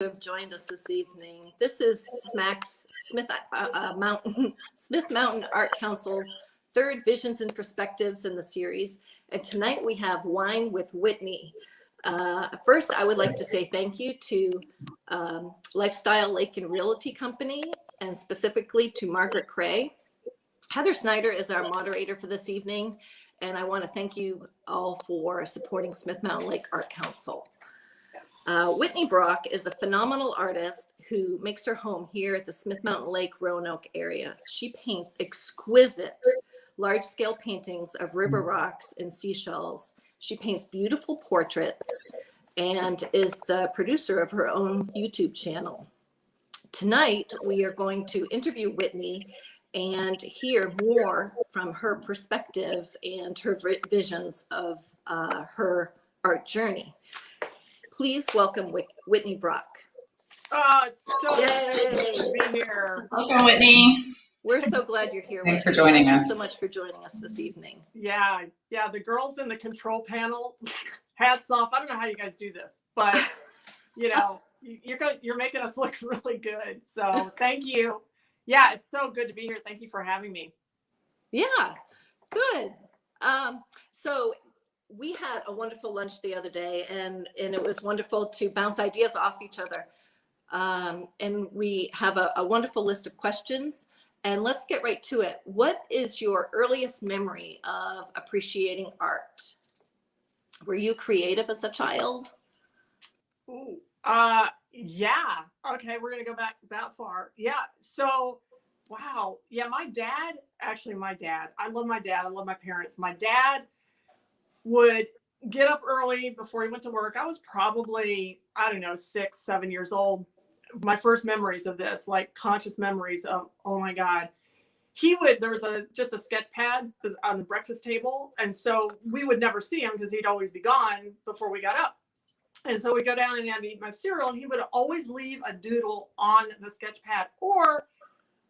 Have joined us this evening. This is SMAC's Smith Mountain Art Council's third Visions and Perspectives in the series. And tonight we have Wine with Whitney. First, I would like to say thank you to Lifestyle Lake and Realty Company, and specifically to Margaret Cray. Heather Snyder is our moderator for this evening, and I want to thank you all for supporting Smith Mountain Lake Art Council. Whitney Brock is a phenomenal artist who makes her home here at the Smith Mountain Lake Roanoke area. She paints exquisite large-scale paintings of river rocks and seashells. She paints beautiful portraits and is the producer of her own YouTube channel. Tonight, we are going to interview Whitney and hear more from her perspective and her visions of her art journey. Please welcome Whitney Brock. Oh, it's so good to be here. Welcome, Whitney. We're so glad you're here. Thanks Whitney. for joining us. Thank you so much for joining us this evening. Yeah, the girls in the control panel, hats off. I don't know how you guys do this, but you know, you're making us look really good. So thank you. Yeah, it's so good to be here. Thank you for having me. Yeah, good. So we had a wonderful lunch the other day, and it was wonderful to bounce ideas off each other. And we have a wonderful list of questions, and let's get right to it. What is your earliest memory of appreciating art? Were you creative as a child? Ooh, yeah. Okay, we're gonna go back that far. Yeah. So, wow. Yeah, my dad. I love my dad. I love my parents. My dad would get up early before he went to work. I was probably, I don't know, 6, 7 years old. My first memories of this, like conscious memories of, oh my God. There was just a sketch pad on the breakfast table. And so we would never see him because he'd always be gone before we got up. And so we go down and I'd eat my cereal, and he would always leave a doodle on the sketch pad, or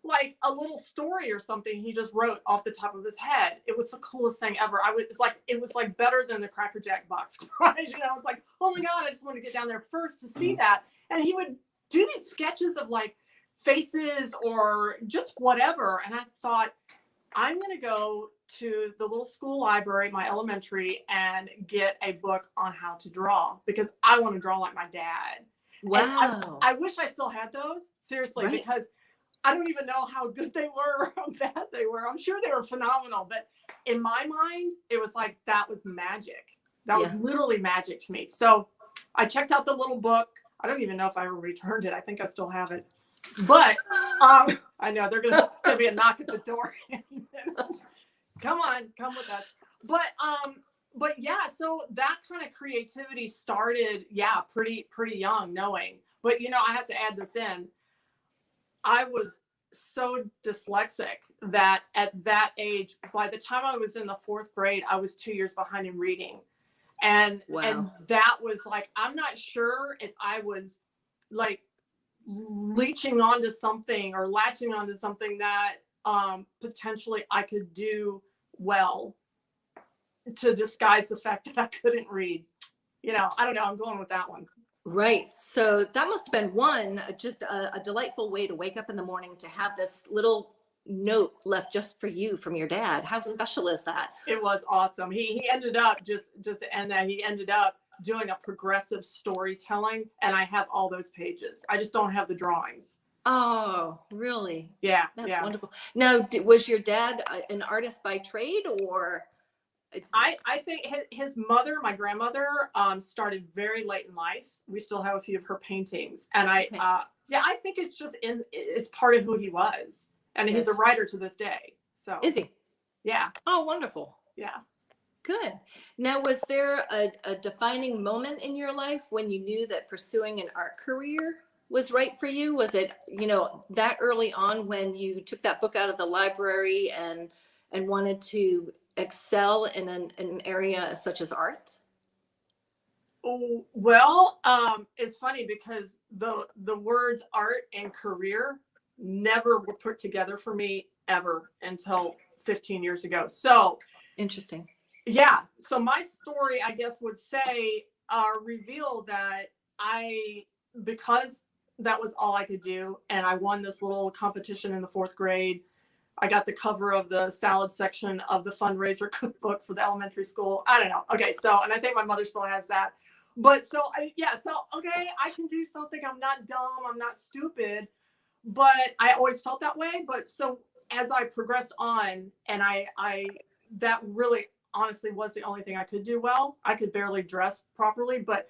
like a little story or something he just wrote off the top of his head. It was the coolest thing ever. It was like better than the Cracker Jack box prize. You know, I was like, oh my God, I just want to get down there first to see that. And he would do these sketches of like faces or just whatever. And I thought, I'm going to go to the little school library, my elementary, and get a book on how to draw, because I want to draw like my dad. Wow. I wish I still had those, seriously, right. Because I don't even know how good they were or how bad they were. I'm sure they were phenomenal, but in my mind, it was like, that was magic. That was literally magic to me. So I checked out the little book. I don't even know if I ever returned it. I think I still have it. But I know there's gonna be a knock at the door. Come on, come with us. But yeah, so that kind of creativity started, pretty young, knowing. But you know, I have to add this in. I was so dyslexic that at that age, by the time I was in the 4th grade, I was 2 years behind in reading. And that was like, I'm not sure if I was like latching onto something that potentially I could do well to disguise the fact that I couldn't read. You know, I don't know. I'm going with that one. Right. So that must have been just a delightful way to wake up in the morning to have this little note left just for you from your dad. How special is that? It was awesome. He ended up he ended up doing a progressive storytelling, and I have all those pages. I just don't have the drawings. Oh, really? Yeah. That's wonderful. Now, was your dad an artist by trade, or? I think his mother, my grandmother, started very late in life. We still have a few of her paintings, and I think it's part of who he was, and he's a writer to this day. So is he? Yeah. Oh, wonderful. Yeah. Good. Now, was there a defining moment in your life when you knew that pursuing an art career was right for you? Was it, that early on when you took that book out of the library and wanted to excel in an area such as art? Oh, well, it's funny because the words art and career never were put together for me ever until 15 years ago. So interesting. Yeah. So my story, I guess, would say reveal that I because that was all I could do, and I won this little competition in the 4th grade. I got the cover of the salad section of the fundraiser cookbook for the elementary school. I don't know. Okay, so, and I think my mother still has that. But so, okay, I can do something. I'm not dumb. I'm not stupid. But I always felt that way. But so as I progressed on, and that really honestly was the only thing I could do well. I could barely dress properly, but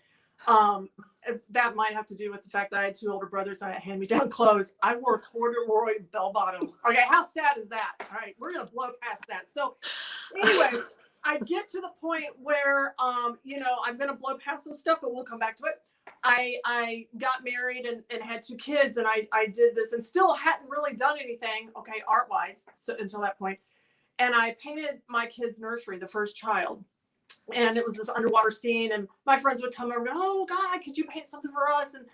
that might have to do with the fact that I had 2 older brothers and I had hand-me-down clothes. I wore corduroy bell bottoms. Okay, how sad is that? All right, we're gonna blow past that. So anyway, I get to the point where you know, I'm gonna blow past some stuff, but we'll come back to it. I got married and had 2 kids, and I did this and still hadn't really done anything, okay, art-wise, so until that point. And I painted my kid's nursery, the first child. And it was this underwater scene, and my friends would come over and go, oh God, could you paint something for us? And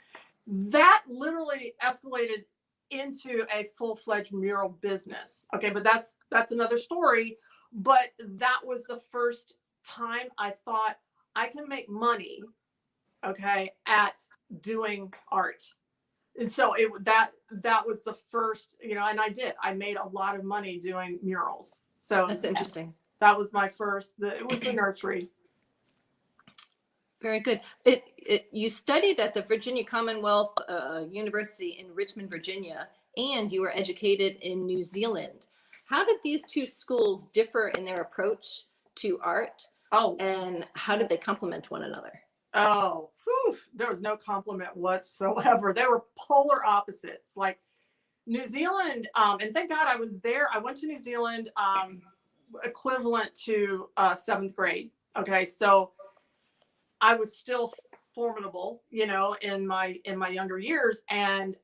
that literally escalated into a full-fledged mural business. Okay, but that's another story. But that was the first time I thought I can make money, okay, at doing art. And so that was the first, you know, and I made a lot of money doing murals. So That's interesting. That was my first, it was the nursery. Very good. You studied at the Virginia Commonwealth University in Richmond, Virginia, and you were educated in New Zealand. How did these 2 schools differ in their approach to art? Oh. And how did they complement one another? Oh, whew, there was no compliment whatsoever. They were polar opposites. Like New Zealand, and thank God I was there. I went to New Zealand equivalent to 7th grade. Okay, so I was still formidable, you know, in my younger years, and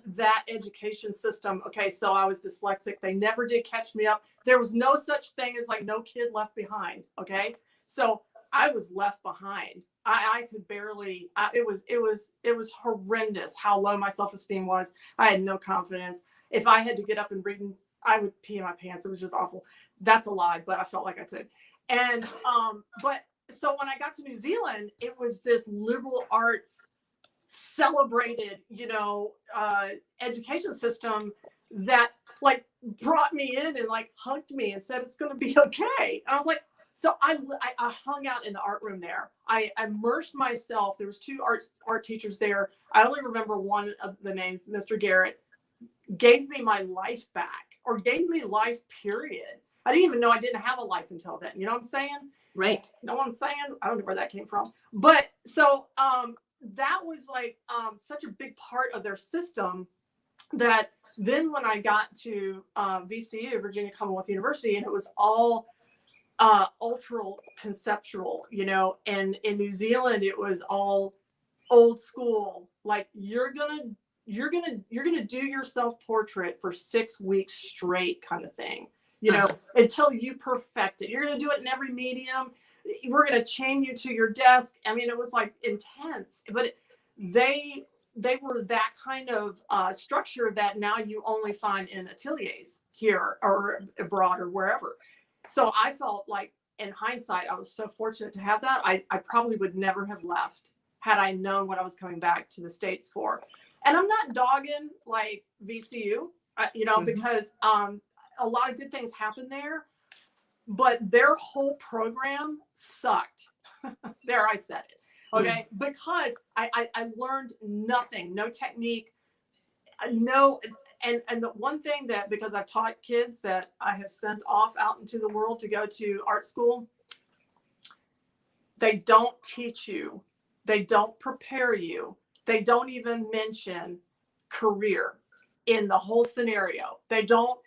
that education system. Okay, so I was dyslexic. They never did catch me up. There was no such thing as like no kid left behind. Okay, so I was left behind. I could barely. It was horrendous how low my self-esteem was. I had no confidence. If I had to get up and read, I would pee in my pants. It was just awful. That's a lie, but I felt like I could. And but so when I got to New Zealand, it was this liberal arts celebrated, you know, education system that like brought me in and like hugged me and said it's going to be okay. And I was like, so I hung out in the art room there. I immersed myself. There was 2 art teachers there. I only remember one of the names, Mr. Garrett, gave me my life back, or gave me life, period. I didn't even know I didn't have a life until then. You know what I'm saying? Right. You know what I'm saying? I don't know where that came from. But so that was like such a big part of their system that then when I got to VCU, Virginia Commonwealth University, and it was all ultra conceptual, you know, and in New Zealand it was all old school. Like you're gonna do your self-portrait for 6 weeks straight, kind of thing, you know, until you perfect it. You're gonna do it in every medium. We're gonna chain you to your desk. I mean, it was like intense, but they were that kind of structure that now you only find in ateliers here or abroad or wherever. So I felt like, in hindsight, I was so fortunate to have that. I probably would never have left had I known what I was coming back to the States for. And I'm not dogging like VCU, you know, because a lot of good things happened there, but their whole program sucked. There, I said it. Okay, because I learned nothing, no technique, no. And the one thing that, because I've taught kids that I have sent off out into the world to go to art school, they don't teach you, they don't prepare you, they don't even mention career in the whole scenario. They don't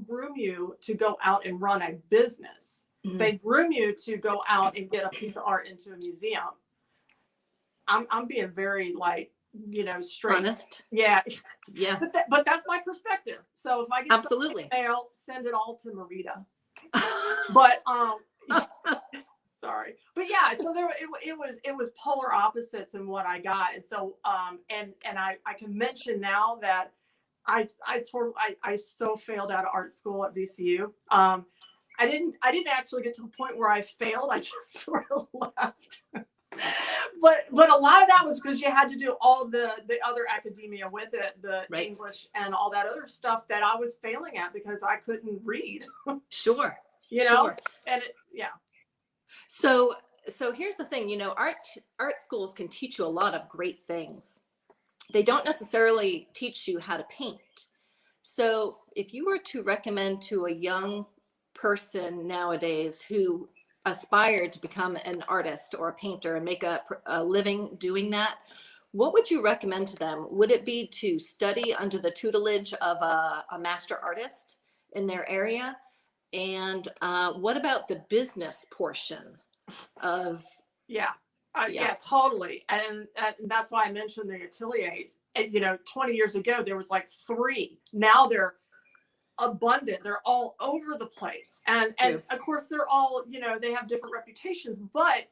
groom you to go out and run a business. They groom you to go out and get a piece of art into a museum. I'm being very like, you know, straight. Honest. Yeah. Yeah. But that's my perspective. So if I get absolutely mail, send it all to Marita. But sorry. But yeah, so it was polar opposites in what I got. And so and I can mention now that I so failed out of art school at VCU. I didn't actually get to the point where I failed. I just sort of left. But a lot of that was because you had to do all the other academia with it, the Right. English and all that other stuff that I was failing at because I couldn't read. Sure. You know, Sure. and yeah. So here's the thing, you know, art schools can teach you a lot of great things. They don't necessarily teach you how to paint. So if you were to recommend to a young person nowadays who aspired to become an artist or a painter and make a living doing that, what would you recommend to them? Would it be to study under the tutelage of a master artist in their area? And what about the business portion of? Yeah. Yeah, totally. And that's why I mentioned the ateliers. And, you know, 20 years ago, there was like 3. Now they're abundant. They're all over the place. And of course, they're all, you know, they have different reputations, but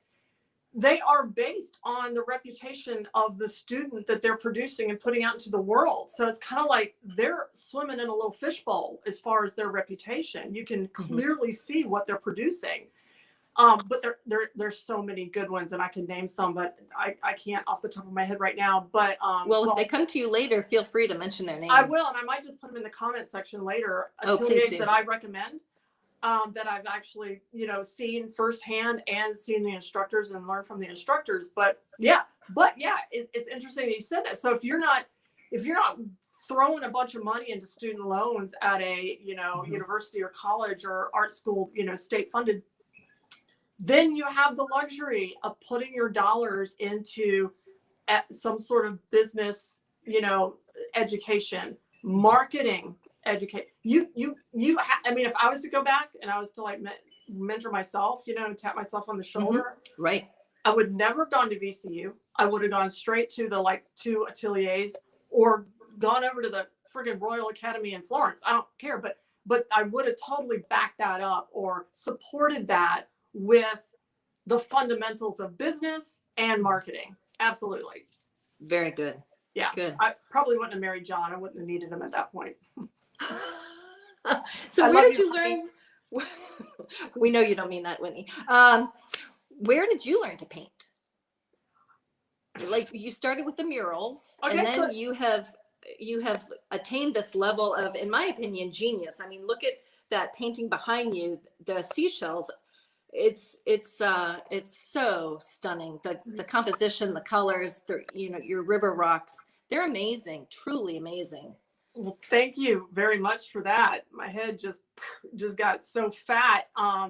they are based on the reputation of the student that they're producing and putting out into the world. So it's kind of like they're swimming in a little fishbowl as far as their reputation. You can clearly see what they're producing. But there's so many good ones, and I can name some, but I can't off the top of my head right now. But well, if they come to you later, feel free to mention their names. I will, and I might just put them in the comment section later. Ateliers that I recommend, that I've actually, you know, seen firsthand and seen the instructors and learned from the instructors. But yeah, it's interesting that you said that. So if you're not throwing a bunch of money into student loans at a, you know, university or college or art school, you know, state funded, then you have the luxury of putting your dollars into some sort of business, you know, education, marketing, educate. I mean, if I was to go back and I was to like mentor myself, you know, and tap myself on the shoulder, right? I would never have gone to VCU. I would have gone straight to the 2 ateliers or gone over to the friggin' Royal Academy in Florence. I don't care, but I would have totally backed that up or supported that with the fundamentals of business and marketing. Absolutely. Very good. Yeah. Good. I probably wouldn't have married John. I wouldn't have needed him at that point. So where did you learn? We know you don't mean that, Whitney. Where did you learn to paint? Like you started with the murals, and then you have attained this level of, in my opinion, genius. I mean, look at that painting behind you, the seashells. It's so stunning. The composition, the colors, you know, your river rocks, they're amazing, truly amazing. Well, thank you very much for that. My head just got so fat. I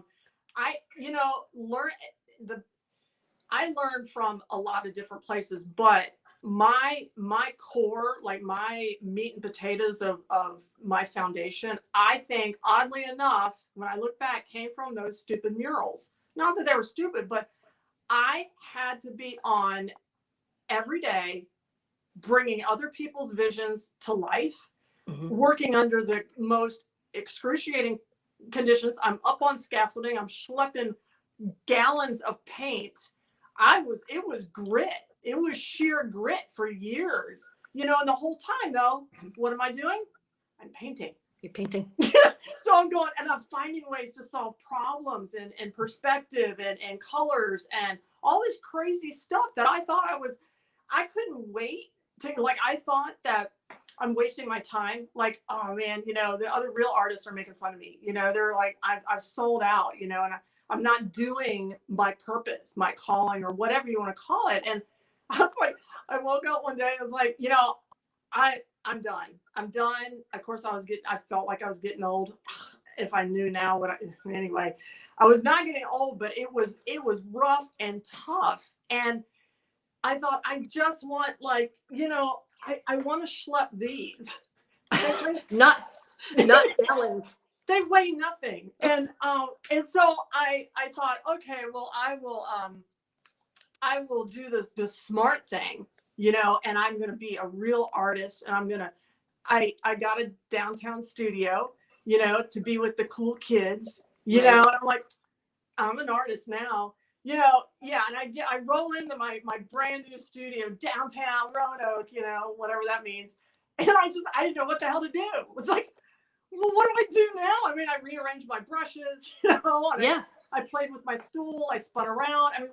learned from a lot of different places, but my core, like my meat and potatoes of my foundation, I think oddly enough, when I look back, came from those stupid murals. Not that they were stupid, but I had to be on every day, bringing other people's visions to life, working under the most excruciating conditions. I'm up on scaffolding. I'm schlepping gallons of paint. It was grit. It was sheer grit for years, you know, and the whole time though, what am I doing? I'm painting. You're painting. So I'm going and I'm finding ways to solve problems and perspective and colors and all this crazy stuff that I thought I couldn't wait to, like, I thought that I'm wasting my time. Like, oh man, you know, the other real artists are making fun of me. You know, they're like, I've sold out, you know, and I'm not doing my purpose, my calling, or whatever you want to call it. And I was like, I woke up one day and was like, you know, I'm done. I'm done. Of course, I felt like I was getting old. If I knew now anyway, I was not getting old, but it was rough and tough. And I thought, I just want, like, you know, I want to schlep these. not gallons. They weigh nothing. And so I thought, okay, well, I will do the smart thing, you know, and I'm going to be a real artist, and I got a downtown studio, you know, to be with the cool kids, you know, and I'm like, I'm an artist now, you know. Yeah. And I roll into my brand new studio downtown Roanoke, you know, whatever that means. And I didn't know what the hell to do. It was like, well, what do I do now? I mean, I rearranged my brushes, you know, and I played with my stool. I spun around. I mean,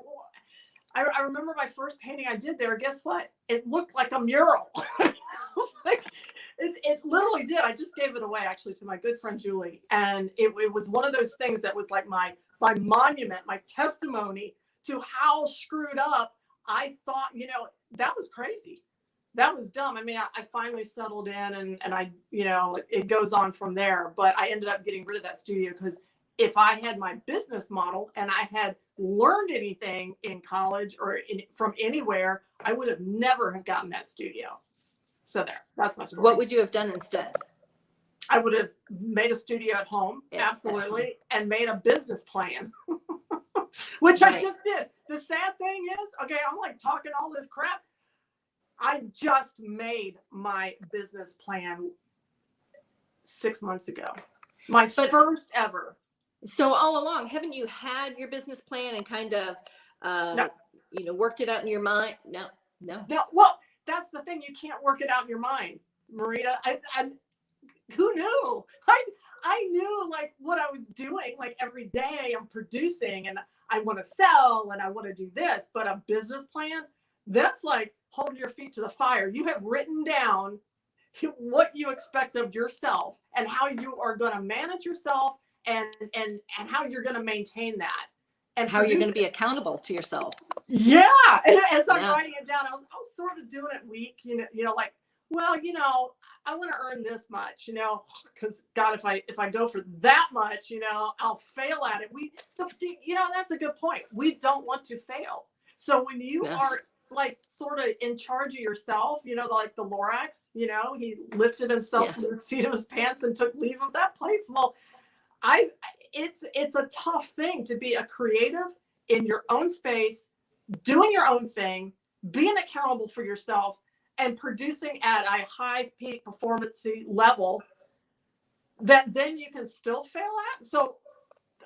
I remember my first painting I did there. Guess what? It looked like a mural. It literally did. I just gave it away actually to my good friend Julie, and it was one of those things that was like my monument, my testimony to how screwed up I thought. That was crazy. That was dumb. I mean, I finally settled in, and I, it goes on from there. But I ended up getting rid of that studio because if I had my business model and I had learned anything in college or from anywhere, I would have never have gotten that studio. So that's my story. What would you have done instead? I would have made a studio at home, absolutely, and made a business plan, which I just did. The sad thing is, okay, I'm like talking all this crap. I just made my business plan 6 months ago. My first ever. So all along, haven't you had your business plan and kind of, No. Worked it out in your mind? No. Well, that's the thing. You can't work it out in your mind, Marita. I who knew? I knew like what I was doing. Like every day I'm producing and I want to sell and I want to do this, but a business plan, that's like holding your feet to the fire. You have written down what you expect of yourself and how you are going to manage yourself and how you're going to maintain that. And how you're going to be accountable to yourself. Yeah. And as I'm writing it down, I was sort of doing it weak, like, well, I want to earn this much, because God, if I go for that much, I'll fail at it. That's a good point. We don't want to fail. So when you are like sort of in charge of yourself, like the Lorax, he lifted himself from the seat of his pants and took leave of that place. Well, it's a tough thing to be a creative in your own space, doing your own thing, being accountable for yourself, and producing at a high peak performance level that then you can still fail at. So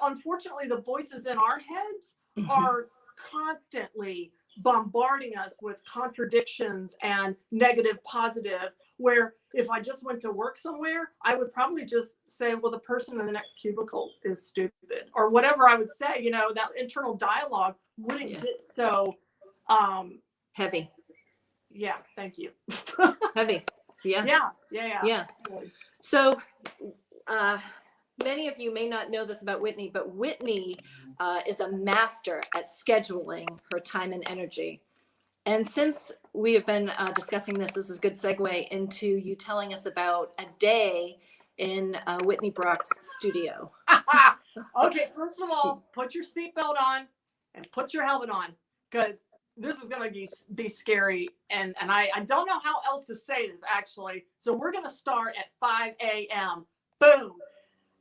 unfortunately, the voices in our heads are constantly bombarding us with contradictions and negative, positive, where if I just went to work somewhere, I would probably just say, well, the person in the next cubicle is stupid, or whatever I would say. That internal dialogue wouldn't get so heavy. Yeah, thank you. Heavy. Yeah. So many of you may not know this about Whitney, but Whitney is a master at scheduling her time and energy. And since we have been discussing this is a good segue into you telling us about a day in Whitney Brock's studio. Okay, first of all, put your seatbelt on and put your helmet on, because this is going to be scary. And I don't know how else to say this, actually. So we're going to start at 5 a.m. Boom.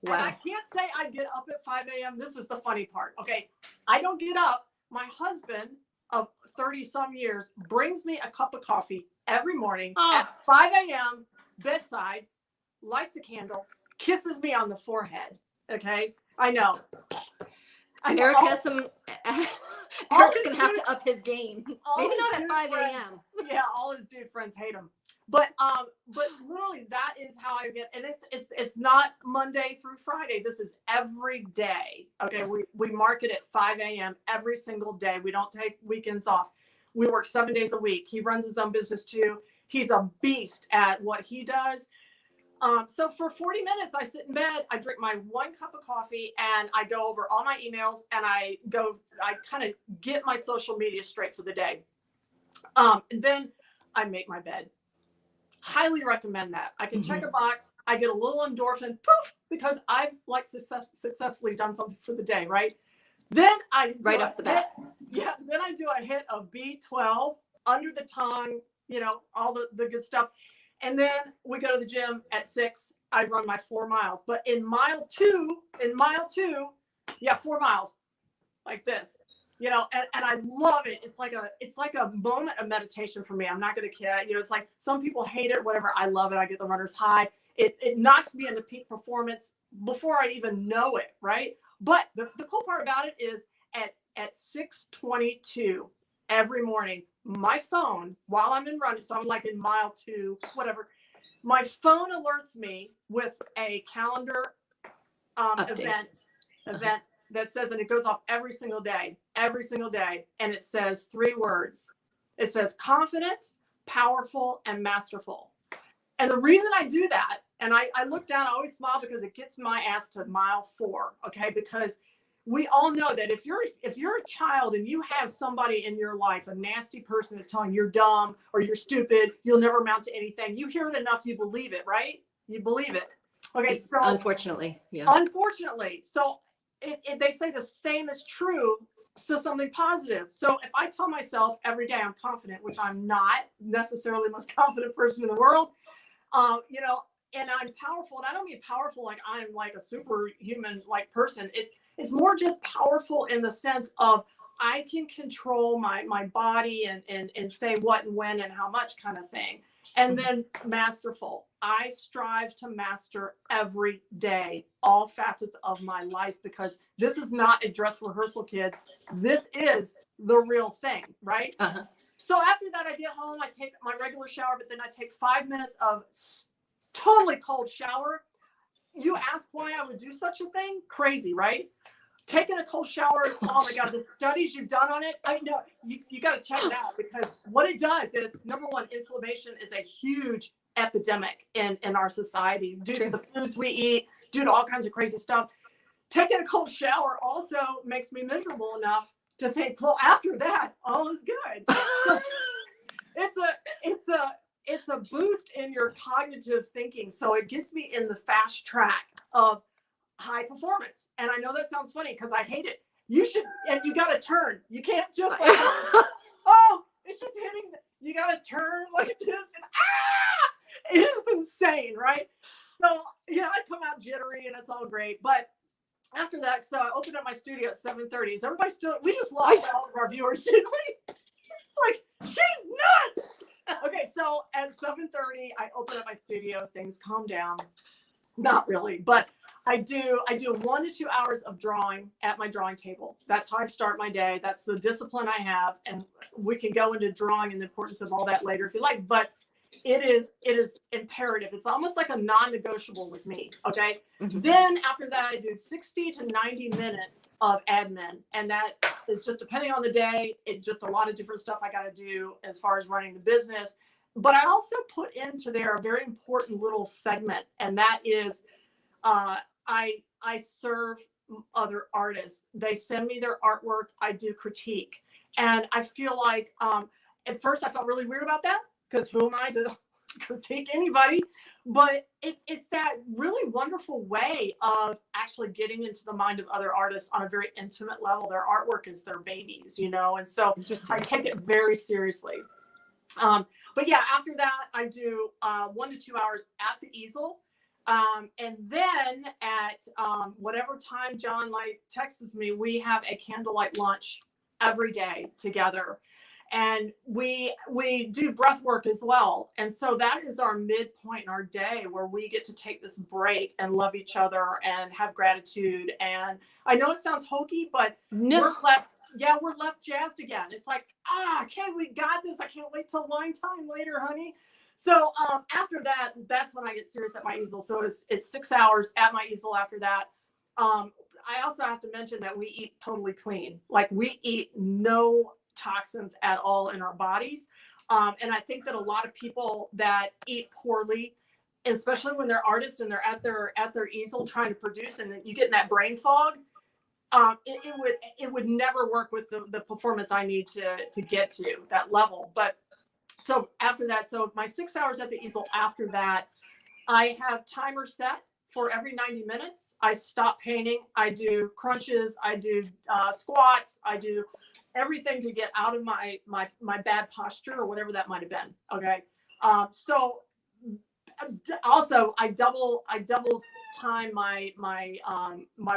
Wow. And I can't say I get up at 5 a.m. This is the funny part. Okay, I don't get up. My husband of 30 some years brings me a cup of coffee every morning at 5 a.m. bedside, lights a candle, kisses me on the forehead. Okay, I know. Eric has some. Eric's gonna have to up his game. Maybe not at 5 a.m. Yeah, all his dude friends hate him. But literally that is how I get, and it's not Monday through Friday. This is every day. Okay, we market at 5 a.m. every single day. We don't take weekends off. We work 7 days a week. He runs his own business too. He's a beast at what he does. So for 40 minutes, I sit in bed, I drink my 1 cup of coffee, and I go over all my emails, and I kind of get my social media straight for the day. And then I make my bed. Highly recommend that. I can check a box. I get a little endorphin, poof, because I've like successfully done something for the day, right? Then I right off the bat. Yeah. Then I do a hit of B12 under the tongue, all the good stuff. And then we go to the gym at 6. I run my 4 miles. But in mile two, 4 miles, like this. And I love it. It's like a moment of meditation for me. I'm not going to kid. It's like some people hate it, whatever. I love it. I get the runner's high. It knocks me into peak performance before I even know it, right? But the cool part about it is at 6:22 every morning, my phone, while I'm in running, so I'm like in mile 2, whatever, my phone alerts me with a calendar event that says, and it goes off every single day, and it says 3 words. It says confident, powerful, and masterful. And the reason I do that, and I look down, I always smile because it gets my ass to mile 4, okay? Because we all know that if you're a child and you have somebody in your life, a nasty person that's telling you you're dumb or you're stupid, you'll never amount to anything, you hear it enough, you believe it, right? You believe it. Okay, so unfortunately, yeah. Unfortunately, so they say the same is true. So something positive. So if I tell myself every day I'm confident, which I'm not necessarily the most confident person in the world, you know, and I'm powerful, and I don't mean powerful like I'm like a superhuman like person. It's more just powerful in the sense of I can control my body and say what and when and how much kind of thing. And then masterful. I strive to master every day, all facets of my life, because this is not a dress rehearsal, kids. This is the real thing, right? Uh-huh. So after that, I get home, I take my regular shower, but then I take 5 minutes of totally cold shower. You ask why I would do such a thing? Crazy, right? Taking a cold shower, oh my God, the studies you've done on it, I know, you got to check it out, because what it does is, number one, inflammation is a huge epidemic in our society due to the foods we eat, due to all kinds of crazy stuff. Taking a cold shower also makes me miserable enough to think, well, after that, all is good. So it's a boost in your cognitive thinking. So it gets me in the fast track of high performance. And I know that sounds funny because I hate it. You should, and you got to turn. You can't just like, oh, it's just hitting. You got to turn like this, and it is insane, right? So yeah, I come out jittery and it's all great. But after that, so I opened up my studio at 7:30. Is everybody still? We just lost all of our viewers, didn't we? It's like, she's nuts. Okay, so at 7:30, I open up my studio. Things calm down. Not really, but I do 1 to 2 hours of drawing at my drawing table. That's how I start my day. That's the discipline I have, and we can go into drawing and the importance of all that later if you like. But it is imperative. It's almost like a non-negotiable with me. Okay. Mm-hmm. Then after that, I do 60 to 90 minutes of admin, and that is just depending on the day. It's just a lot of different stuff I got to do as far as running the business. But I also put into there a very important little segment, and that is I serve other artists. They send me their artwork. I do critique. And I feel like at first I felt really weird about that, because who am I to critique anybody? But it's that really wonderful way of actually getting into the mind of other artists on a very intimate level. Their artwork is their babies, you know, and so I take it very seriously. But yeah, after that, I do 1 to 2 hours at the easel. And then at whatever time John like texts me, we have a candlelight lunch every day together. And we do breath work as well. And so that is our midpoint in our day, where we get to take this break and love each other and have gratitude. And I know it sounds hokey, but we're left jazzed again. It's like, okay, we got this. I can't wait till wine time later, honey. So after that, that's when I get serious at my easel. So it's 6 hours at my easel after that. I also have to mention that we eat totally clean. Like, we eat no toxins at all in our bodies. And I think that a lot of people that eat poorly, especially when they're artists and they're at their easel trying to produce, and you get in that brain fog, it would never work with the performance I need to get to that level. But so after that, so my 6 hours at the easel, after that, I have timer set for every 90 minutes. I stop painting. I do crunches. I do squats. I do everything to get out of my bad posture or whatever that might have been. Okay. So also I double time my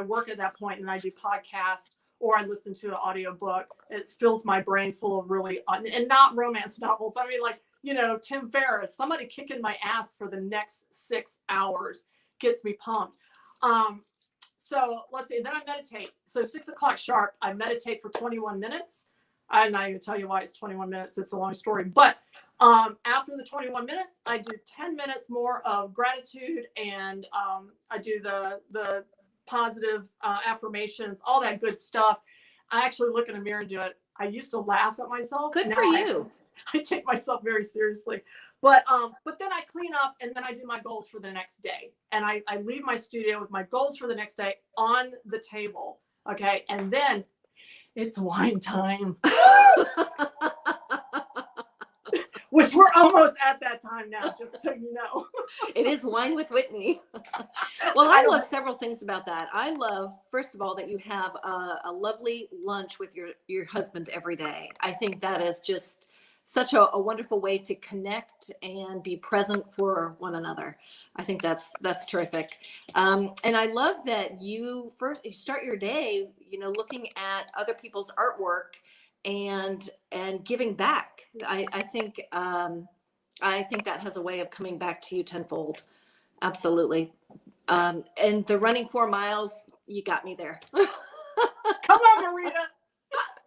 work at that point, and I do podcasts, or I listen to an audiobook. It fills my brain full of really, and not romance novels. I mean, like, you know, Tim Ferriss, somebody kicking my ass for the next 6 hours gets me pumped. So let's see, then I meditate. So 6 o'clock sharp, I meditate for 21 minutes. I'm not even gonna tell you why it's 21 minutes. It's a long story. But after the 21 minutes, I do 10 minutes more of gratitude, and I do the positive affirmations, all that good stuff. I actually look in the mirror and do it. I used to laugh at myself. Good Now for you. I take myself very seriously. But then I clean up and then I do my goals for the next day. And I leave my studio with my goals for the next day on the table. Okay. And then it's wine time. Which we're almost at that time now, just so you know. It is Wine with Whitney. Well, I love several things about that. I love, first of all, that you have a lovely lunch with your husband every day. I think that is just such a wonderful way to connect and be present for one another. I think that's terrific. And I love that you start your day, looking at other people's artwork and giving back. I think that has a way of coming back to you tenfold. Absolutely. And the running 4 miles, you got me there. Come on, Marita.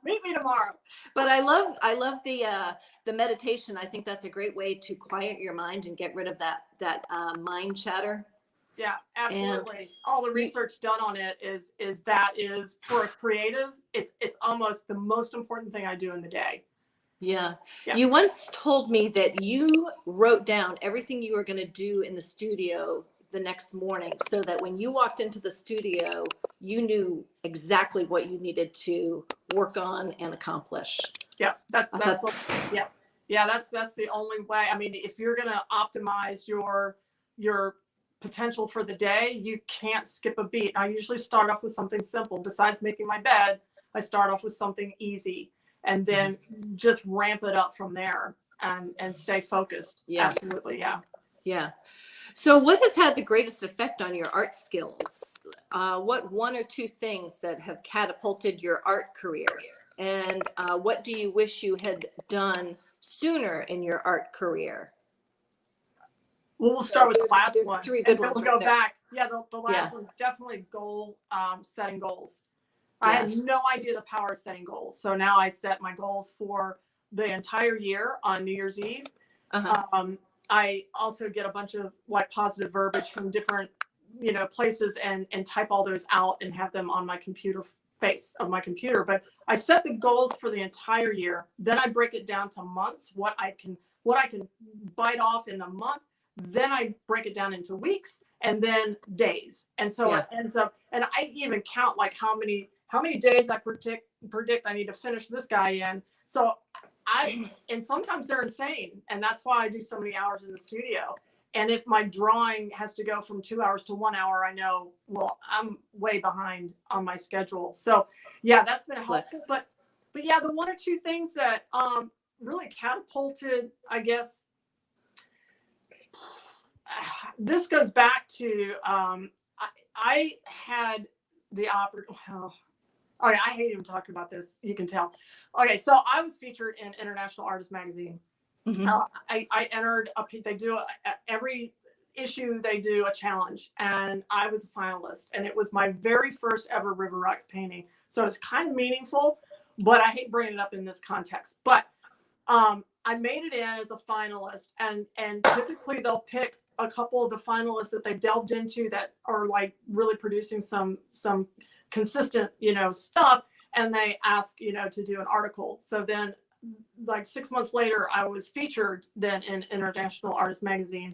Meet me tomorrow. But I love the meditation. I think that's a great way to quiet your mind and get rid of that mind chatter. Yeah, absolutely. And all the research done on it is for a creative, it's almost the most important thing I do in the day. Yeah. You once told me that you wrote down everything you were going to do in the studio the next morning, so that when you walked into the studio, you knew exactly what you needed to work on and accomplish. Yeah, that's the only way. I mean, if you're going to optimize your potential for the day, you can't skip a beat. I usually start off with something simple. Besides making my bed, I start off with something easy and then just ramp it up from there and stay focused. Yeah. Absolutely. Yeah. Yeah. So what has had the greatest effect on your art skills? What 1 or 2 things that have catapulted your art career? And what do you wish you had done sooner in your art career? Well, we'll start with the last one. 3 good ones. We'll go back. Yeah, the last one, definitely setting goals. I had no idea the power of setting goals. So now I set my goals for the entire year on New Year's Eve. I also get a bunch of positive verbiage from different, places and type all those out and have them on my computer face of my computer. But I set the goals for the entire year. Then I break it down to months, what I can bite off in a month. Then I break it down into weeks and then days. And so it ends up, and I even count how many days I predict I need to finish this guy in. So and sometimes they're insane. And that's why I do so many hours in the studio. And if my drawing has to go from 2 hours to 1 hour, I know, well, I'm way behind on my schedule. So yeah, that's been helpful. But yeah, the 1 or 2 things that really catapulted, I guess, this goes back to, I had the opportunity. Okay, I hate even talking about this. You can tell. Okay, so I was featured in International Artist Magazine. I entered they do every issue, they do a challenge, and I was a finalist, and it was my very first ever River Rocks painting. So it's kind of meaningful, but I hate bringing it up in this context. But I made it in as a finalist, and typically they'll pick a couple of the finalists that they delved into that are really producing some consistent, stuff. And they ask, to do an article. So then 6 months later, I was featured then in International Artist Magazine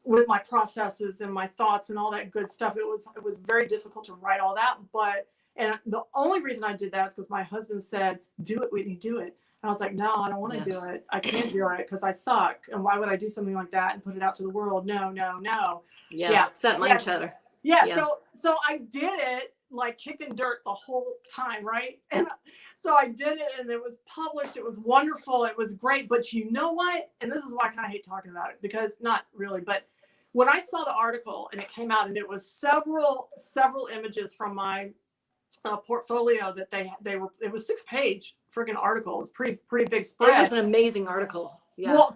with my processes and my thoughts and all that good stuff. It was very difficult to write all that. And the only reason I did that is because my husband said, "Do it, Whitney, do it." And I was like, "No, I don't want to do it. I can't do it because I suck. And why would I do something like that and put it out to the world? No, no, no." Yeah. It's that mind chatter. Yeah. So I did it kicking dirt the whole time, right? And so I did it, and it was published. It was wonderful. It was great. But you know what? And this is why I kind of hate talking about it, because not really, but when I saw the article and it came out, and it was several images from my portfolio that it was 6-page freaking article. It was pretty big spread. It was an amazing article. Yeah.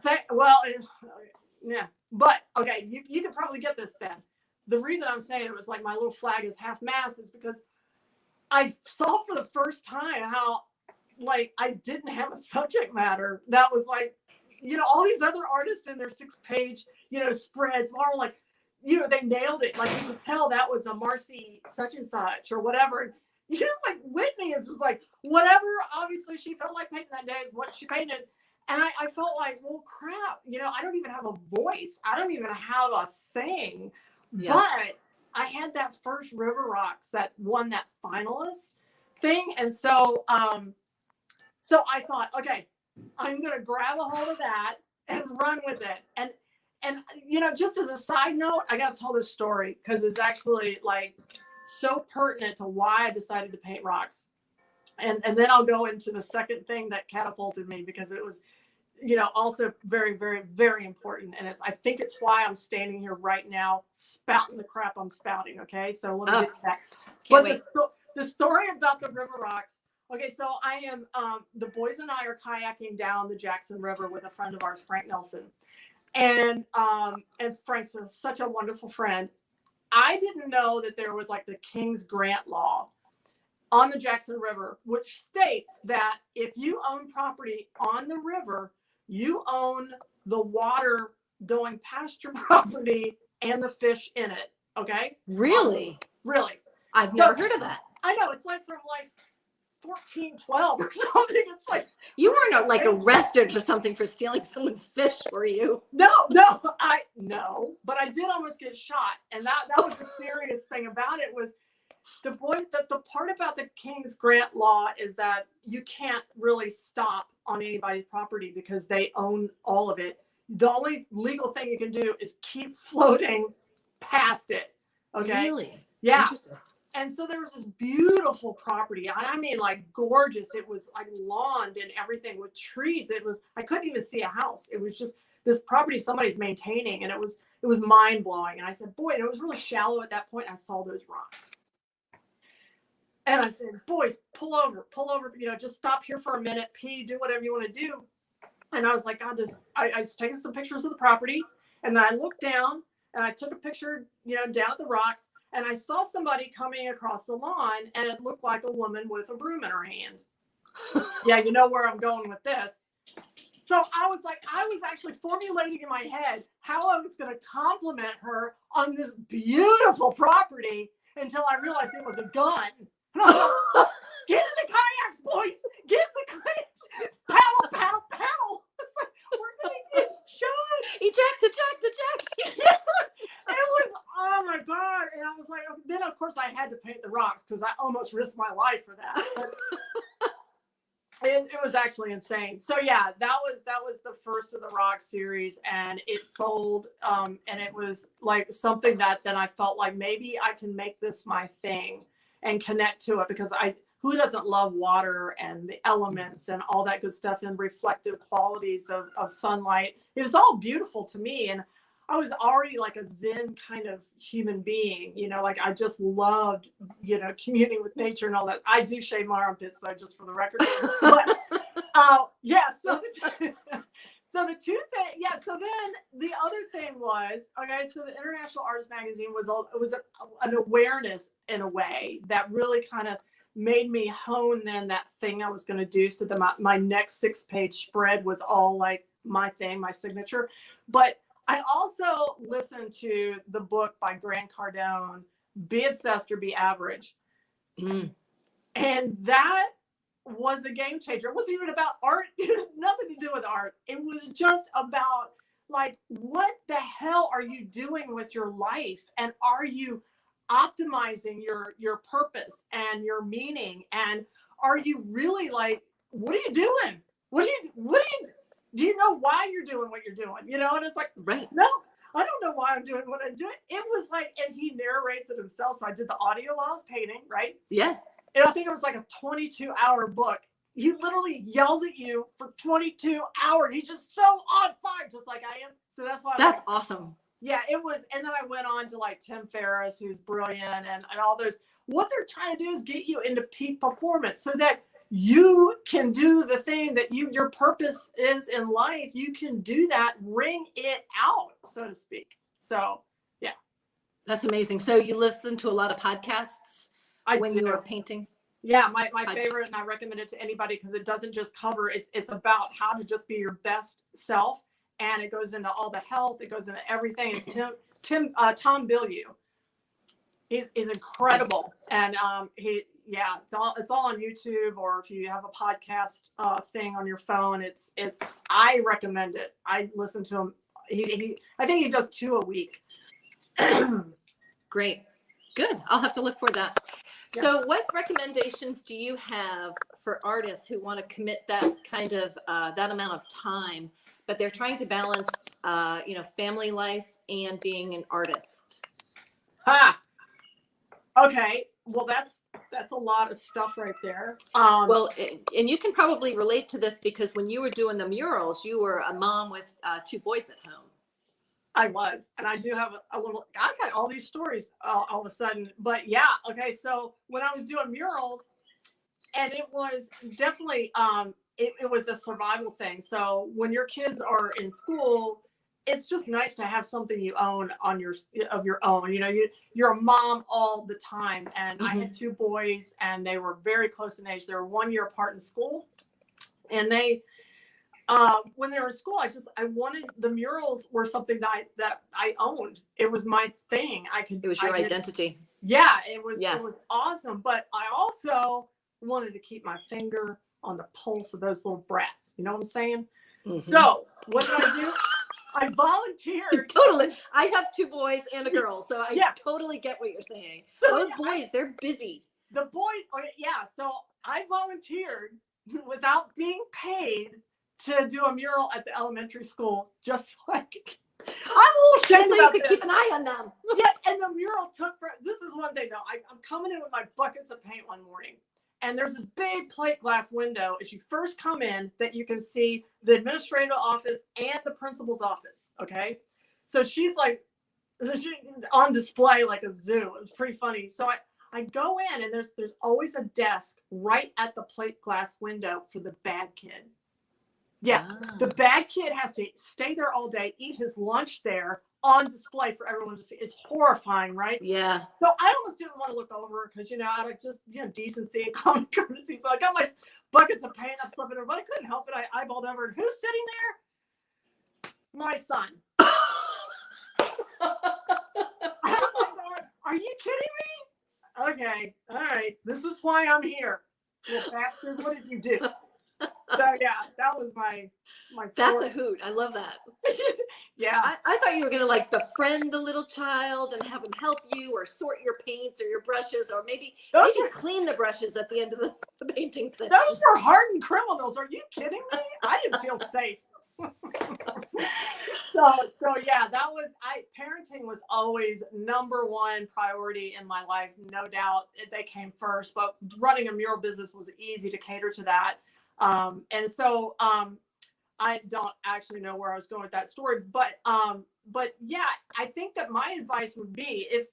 Yeah. But okay, you can probably get this then. The reason I'm saying it was my little flag is half mast is because I saw for the first time how I didn't have a subject matter that was all these other artists in their 6-page, spreads are you know, they nailed it. Like you could tell that was a Marcy such and such or whatever. You just like Whitney is just like whatever. Obviously, she felt like painting that day is what she painted, and I felt like, well, crap. You know, I don't even have a voice. I don't even have a thing. Yeah. But I had that first River Rocks that won that finalist thing, and so so I thought, okay, I'm gonna grab a hold of that and run with it. And you know, just as a side note, I got to tell this story because it's actually like so pertinent to why I decided to paint rocks. And then I'll go into the second thing that catapulted me, because it was, you know, also very, very, very important. And I think it's why I'm standing here right now spouting the crap I'm spouting. Okay, so let me get to that. But the story about the River Rocks. Okay, so I am, the boys and I are kayaking down the Jackson River with a friend of ours, Frank Nelson. And Frank's such a wonderful friend. I didn't know that there was like the King's Grant law on the Jackson River, which states that if you own property on the river, you own the water going past your property and the fish in it. Okay? Really? Really. I've never heard of that. I know. It's like from like 1412 or something. It's like, you weren't like arrested or something for stealing someone's fish, were you? No, but I did almost get shot. And that was the serious thing about it. Was the part about the King's Grant law is that you can't really stop on anybody's property because they own all of it. The only legal thing you can do is keep floating past it. Okay. Really? Yeah. Interesting. And so there was this beautiful property. I mean, like gorgeous. It was like lawned and everything with trees. I couldn't even see a house. It was just this property somebody's maintaining, and it was mind blowing. And I said, boy, and it was really shallow at that point. I saw those rocks. And I said, boys, pull over, you know, just stop here for a minute, pee, do whatever you want to do. And I was like, God, I was taking some pictures of the property. And then I looked down and I took a picture, you know, down at the rocks. And I saw somebody coming across the lawn, and it looked like a woman with a broom in her hand. Yeah, you know where I'm going with this. So I was actually formulating in my head how I was going to compliment her on this beautiful property until I realized it was a gun. And I was like, get in the kayaks, boys! Get in the kayaks! Paddle, paddle, paddle! It's like, we're going to get shot! Eject! Yeah. It was, oh my God. And I was like, then of course I had to paint the rocks because I almost risked my life for that. But it was actually insane. So yeah, that was the first of the rock series, and it sold. And it was like something that then I felt like maybe I can make this my thing and connect to it, because who doesn't love water and the elements and all that good stuff and reflective qualities of sunlight? It was all beautiful to me. And I was already like a Zen kind of human being, you know, like I just loved, you know, communing with nature and all that. I do shave my armpits though, just for the record. But yeah, so the two things, yeah. So then the other thing was, okay, so the International Artist Magazine was an awareness in a way that really kind of made me hone then that thing I was going to do. So my next 6-page spread was all like my thing, my signature. But I also listened to the book by Grant Cardone, Be Obsessed or Be Average. Mm. And that was a game changer. It wasn't even about art. It had nothing to do with art. It was just about like, what the hell are you doing with your life? And are you optimizing your purpose and your meaning? And are you really like, what are you doing? Do you know why you're doing what you're doing? You know, and it's like, right. No, I don't know why I'm doing what I'm doing. It was like, and he narrates it himself. So I did the audio while I was painting, right? Yeah. And I think it was like a 22-hour book. He literally yells at you for 22 hours. He's just so on fire, just like I am. So that's why. That's awesome. Yeah, it was. And then I went on to like Tim Ferriss, who's brilliant, and all those. What they're trying to do is get you into peak performance so that you can do the thing that your purpose is in life. You can do that, ring it out, so to speak. So, yeah. That's amazing. So you listen to a lot of podcasts when you were painting? Yeah, my favorite, and I recommend it to anybody because it doesn't just cover, it's about how to just be your best self and it goes into all the health. It goes into everything. It's Tom Bilyeu. He's incredible, and it's all on YouTube, or if you have a podcast thing on your phone, it's I recommend it. I listen to him. I think he does 2 a week. Great. Good. I'll have to look for that. Yes. So what recommendations do you have for artists who want to commit that kind of that amount of time, but they're trying to balance family life and being an artist? Okay. Well, that's a lot of stuff right there. Well, and you can probably relate to this because when you were doing the murals, you were a mom with 2 boys at home. I was, and I do have a little, I got all these stories all of a sudden, but yeah. Okay. So when I was doing murals, and it was definitely, it was a survival thing. So when your kids are in school, it's just nice to have something you own of your own. You're a mom all the time. And I had 2 boys, and they were very close in age. They were 1 year apart in school, and they, when they were in school, I wanted, the murals were something that I owned. It was my thing. It was your identity. Yeah, it was awesome. But I also wanted to keep my finger on the pulse of those little brats. You know what I'm saying? Mm-hmm. So what did I do? I volunteered. Totally. I have 2 boys and a girl, so I totally get what you're saying. So those boys, they're busy. The boys, so I volunteered without being paid to do a mural at the elementary school, just like I'm a little so you could keep an eye on them. Yeah, and the mural this is one thing though. I'm coming in with my buckets of paint one morning, and there's this big plate glass window as you first come in that you can see the administrative office and the principal's office. Okay, so she's on display like a zoo. It was pretty funny. So I go in, and there's always a desk right at the plate glass window for the bad kid. Yeah, the bad kid has to stay there all day, eat his lunch there on display for everyone to see. It's horrifying, right? Yeah. So I almost didn't want to look over because, out of just, decency and common courtesy. So I got my buckets of paint up, slipping, but I couldn't help it. I eyeballed over, and who's sitting there? My son. Are you kidding me? Okay. All right. This is why I'm here. Little bastard, what did you do? So yeah, that was my story. That's a hoot. I love that. Yeah. I thought you were gonna befriend the little child and have him help you, or sort your paints or your brushes, or maybe clean the brushes at the end of the painting session. Those were hardened criminals. Are you kidding me? I didn't feel safe. So yeah, parenting was always #1 priority in my life, no doubt. They came first, but running a mural business was easy to cater to that. And so I don't actually know where I was going with that story, but yeah, I think that my advice would be, this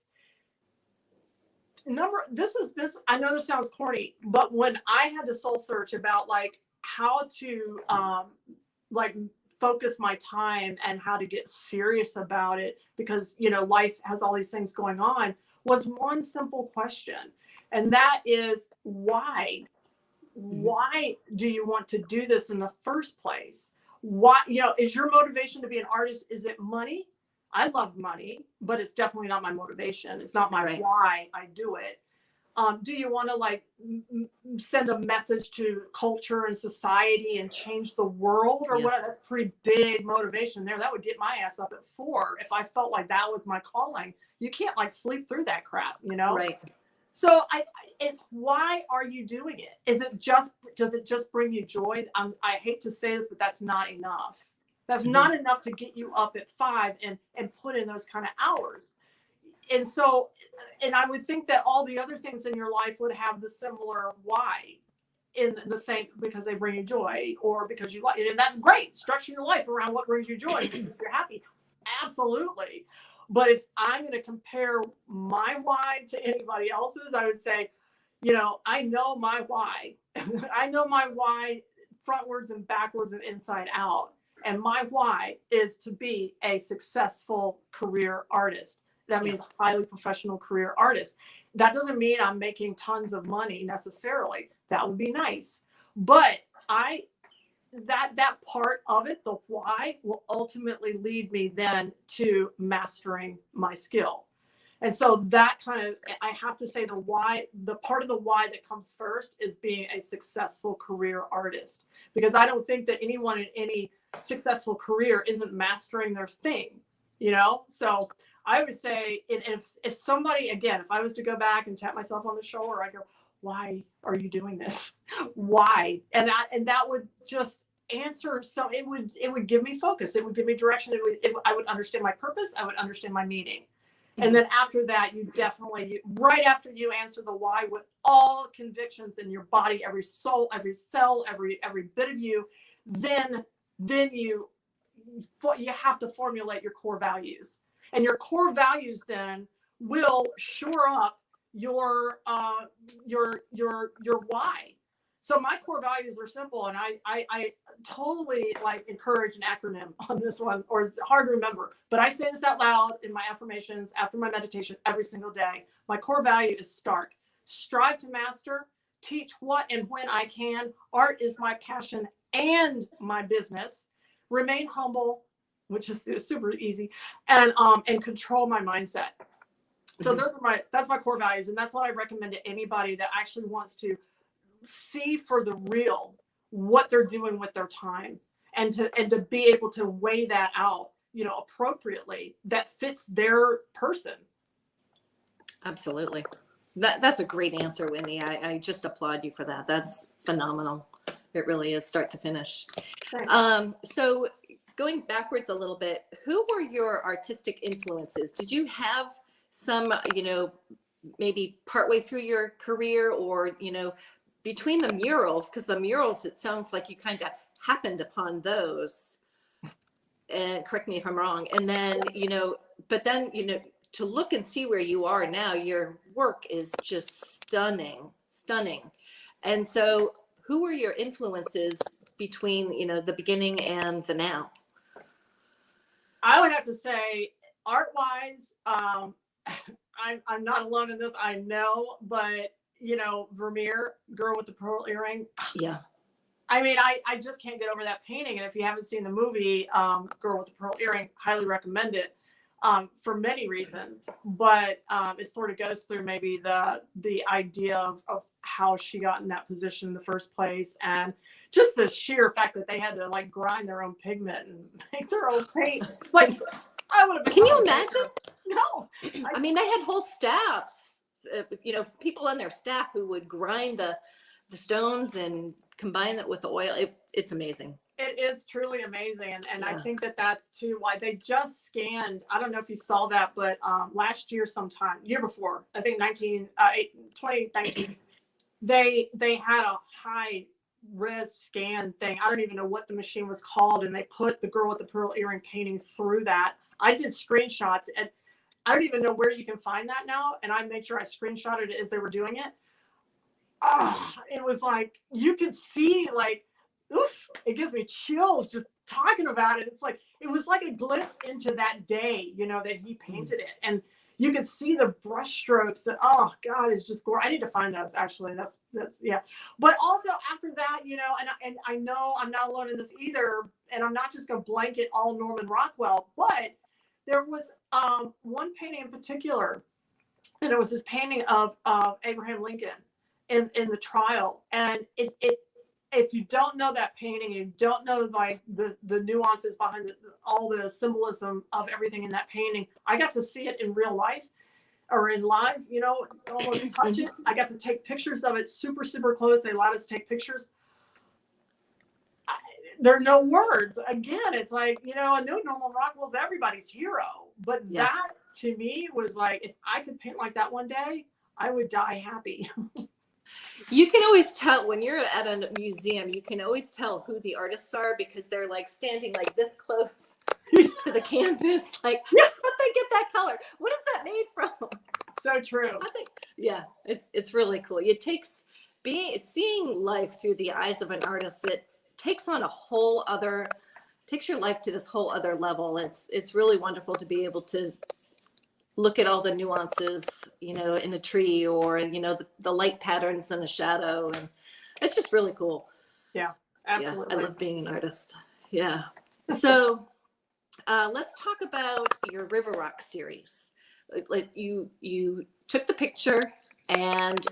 I know this sounds corny, but when I had to soul search about how to focus my time and how to get serious about it, because life has all these things going on, was one simple question, and that is why. Why do you want to do this in the first place? Why, is your motivation to be an artist? Is it money? I love money, but it's definitely not my motivation. It's not my why I do it. Do you want to send a message to culture and society and change the world or what? That's pretty big motivation there. That would get my ass up at 4 if I felt like that was my calling. You can't sleep through that crap, Right. So it's why are you doing it? Does it just bring you joy? I hate to say this, but that's not enough. That's not enough to get you up at 5 and put in those kind of hours. And so, and I would think that all the other things in your life would have the similar why, in the same, because they bring you joy, or because you like it. And that's great. Structure your life around what brings you joy. If you're happy. Absolutely. But if I'm going to compare my why to anybody else's, I would say, I know my why. I know my why frontwards and backwards and inside out. And my why is to be a successful career artist. That means highly professional career artist. That doesn't mean I'm making tons of money necessarily. That would be nice. But that part of it, the why, will ultimately lead me then to mastering my skill. And so that kind of, I have to say the why, the part of the why that comes first is being a successful career artist, because I don't think that anyone in any successful career isn't mastering their thing, you know? So I would say if somebody, again, if I was to go back and tap myself on the shoulder, I go, why are you doing this? Why? And that would just answer. So it would give me focus. It would give me direction. I would understand my purpose. I would understand my meaning. And then after that, you definitely, right after you answer the why with all convictions in your body, every soul, every cell, every bit of you, then you have to formulate your core values. And your core values then will shore up your why. So my core values are simple, and I totally like encourage an acronym on this one, or it's hard to remember, but I say this out loud in my affirmations after my meditation every single day. My core value is STARK. Strive to master, teach what and when I can. Art is my passion and my business. Remain humble, which is super easy, and control my mindset. So that's my core values, and that's what I recommend to anybody that actually wants to see for the real what they're doing with their time, and to be able to weigh that out, appropriately, that fits their person. Absolutely. That's a great answer, Whitney. I just applaud you for that. That's phenomenal. It really is, start to finish. So going backwards a little bit, who were your artistic influences? Did you have some, maybe partway through your career, or, between the murals, because the murals, it sounds like you kind of happened upon those, and correct me if I'm wrong. And then, but then, to look and see where you are now, your work is just stunning. And so who were your influences between, the beginning and the now? I would have to say, art-wise, I'm not alone in this, I know, but Vermeer, Girl with the Pearl Earring. Yeah. I mean, I just can't get over that painting. And if you haven't seen the movie, Girl with the Pearl Earring, highly recommend it, for many reasons. But it sort of goes through maybe the idea of how she got in that position in the first place, and just the sheer fact that they had to like grind their own pigment and make their own paint. Like, I would have been. Can you imagine? No. I mean, they had whole staffs, people on their staff who would grind the stones and combine that with the oil. It's amazing. It is truly amazing. And yeah. I think that's too why they just scanned. I don't know if you saw that, but last year sometime, year before, I think 2019, they had a high res scan thing. I don't even know what the machine was called. And they put the Girl with the Pearl Earring painting through that. I did screenshots, and I don't even know where you can find that now. And I made sure I screenshotted it as they were doing it. It was like, you could see, like, oof, it gives me chills just talking about it. It's like, it was like a glimpse into that day, that he painted it. And you could see the brush strokes that, oh God, it's just gorgeous. I need to find those, actually. That's yeah. But also after that, and I know I'm not alone in this either. And I'm not just going to blanket all Norman Rockwell, but there was one painting in particular, and it was this painting of Abraham Lincoln in the trial. And if you don't know that painting, you don't know like the nuances behind all the symbolism of everything in that painting. I got to see it in real life, or in live, almost touch it. I got to take pictures of it super, super close. They allowed us to take pictures. There are no words. Again, it's like, I know Norman Rockwell's everybody's hero, but yeah. That to me was like, if I could paint like that one day, I would die happy. You can always tell when you're at a museum, you can always tell who the artists are, because they're like standing like this close to the canvas. Like, how'd they get that color? What is that made from? So true. Yeah, it's really cool. It takes seeing life through the eyes of an artist. It takes on takes your life to this whole other level. It's really wonderful to be able to look at all the nuances, in a tree, or, the light patterns in a shadow. And it's just really cool. Yeah. Absolutely. Yeah, I love being an artist. Yeah. So let's talk about your River Rock series. Like you took the picture, and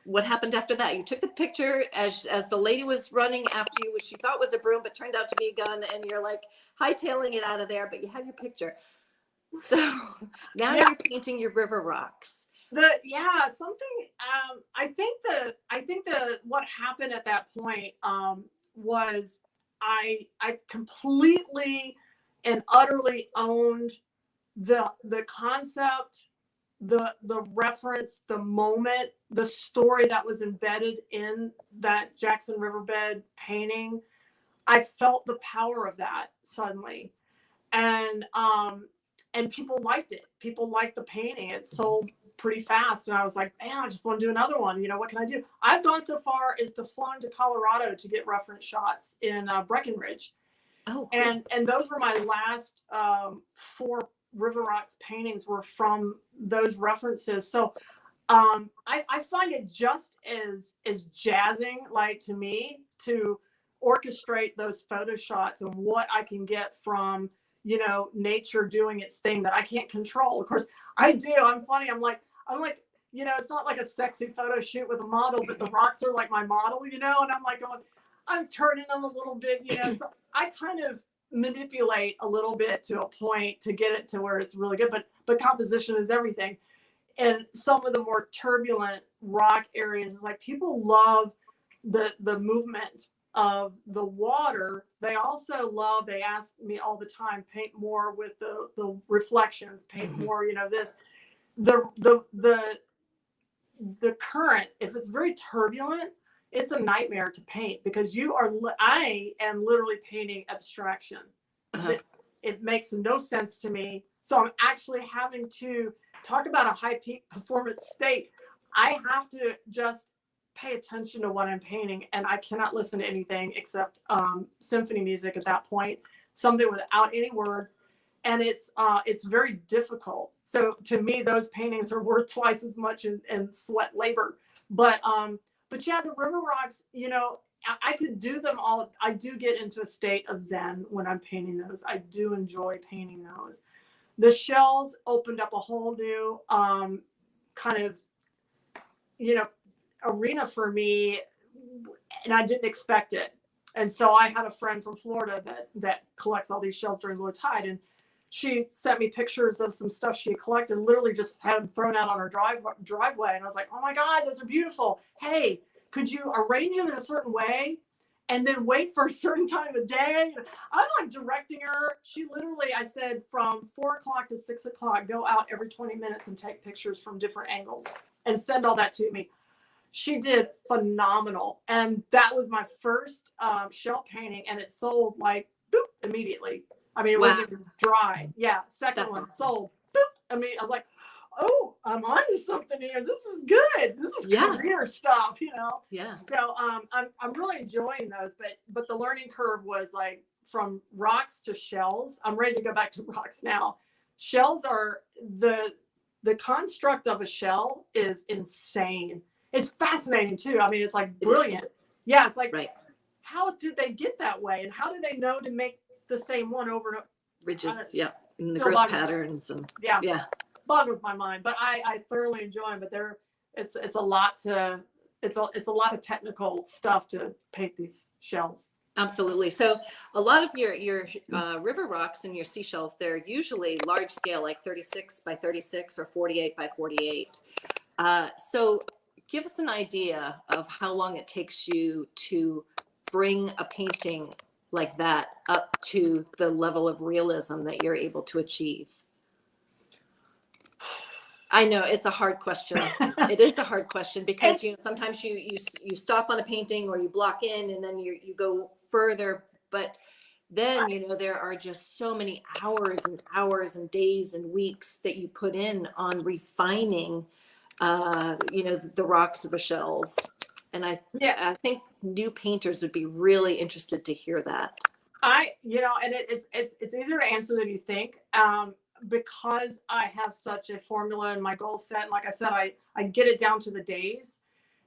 what happened after that? You took the picture as the lady was running after you, which she thought was a broom, but turned out to be a gun, and you're like hightailing it out of there, but you have your picture. So now you're painting your river rocks. I think what happened at that point was I completely and utterly owned the concept, the reference, the moment, the story that was embedded in that Jackson Riverbed painting. I felt the power of that suddenly. And people liked it. People liked the painting. It sold pretty fast. And I was like, man, I just want to do another one. You know, what can I do? I've gone so far as to fly to Colorado to get reference shots in Breckenridge. Oh, cool. And those were my last 4 River Rocks paintings were from those references. So I find it just as jazzing, like, to me, to orchestrate those photo shots and what I can get from, you know, nature doing its thing that I can't control. Of course I do. I'm funny. I'm like, you know, it's not like a sexy photo shoot with a model, but the rocks are like my model, you know, and I'm like going, I'm turning them a little bit, you know. So I kind of manipulate a little bit to a point to get it to where it's really good, but composition is everything. And some of the more turbulent rock areas is like, people love the movement of the water. They also love, they ask me all the time, paint more with the reflections, paint more, you know, this, the current, if it's very turbulent, it's a nightmare to paint, because I am literally painting abstraction. It makes no sense to me. So I'm actually having to talk about a high peak performance state. I have to just pay attention to what I'm painting, and I cannot listen to anything except symphony music at that point, something without any words. And it's very difficult. So to me, those paintings are worth twice as much in sweat labor. But yeah, the river rocks, you know, I could do them all. I do get into a state of zen when I'm painting those. I do enjoy painting those. The shells opened up a whole new kind of, you know, arena for me, and I didn't expect it. And so I had a friend from Florida that collects all these shells during low tide, and she sent me pictures of some stuff she had collected, literally just had them thrown out on her driveway. And I was like, oh my God, those are beautiful. Hey, could you arrange them in a certain way and then wait for a certain time of day? I'm like directing her. She literally, I said, from 4 o'clock to 6 o'clock, go out every 20 minutes and take pictures from different angles and send all that to me. She did phenomenal. And that was my first shell painting, and it sold like boop, immediately. I mean, it wasn't even dry. Yeah. Second one sold. Boop. I mean, I was like, oh, I'm onto something here. This is good. This is career stuff, you know? Yeah. So I'm really enjoying those, but the learning curve was like from rocks to shells. I'm ready to go back to rocks now. Shells are the construct of a shell is insane. It's fascinating too. I mean, it's like brilliant. Yeah. It's like, how did they get that way? And how do they know to make the same one over and over? Ridges, and the growth patterns, and boggles my mind. But I thoroughly enjoy them. But it's a lot of technical stuff to paint these shells. Absolutely. So a lot of your river rocks and your seashells, they're usually large scale, like 36 by 36 or 48 by 48. So give us an idea of how long it takes you to bring a painting like that up to the level of realism that you're able to achieve. I know it's a hard question. It is a hard question, because you know, sometimes you stop on a painting or you block in and then you go further, but then you know there are just so many hours and hours and days and weeks that you put in on refining you know, the rocks of the shells. And I think new painters would be really interested to hear that. You know, and it's easier to answer than you think, because I have such a formula and my goal set. And like I said, I get it down to the days.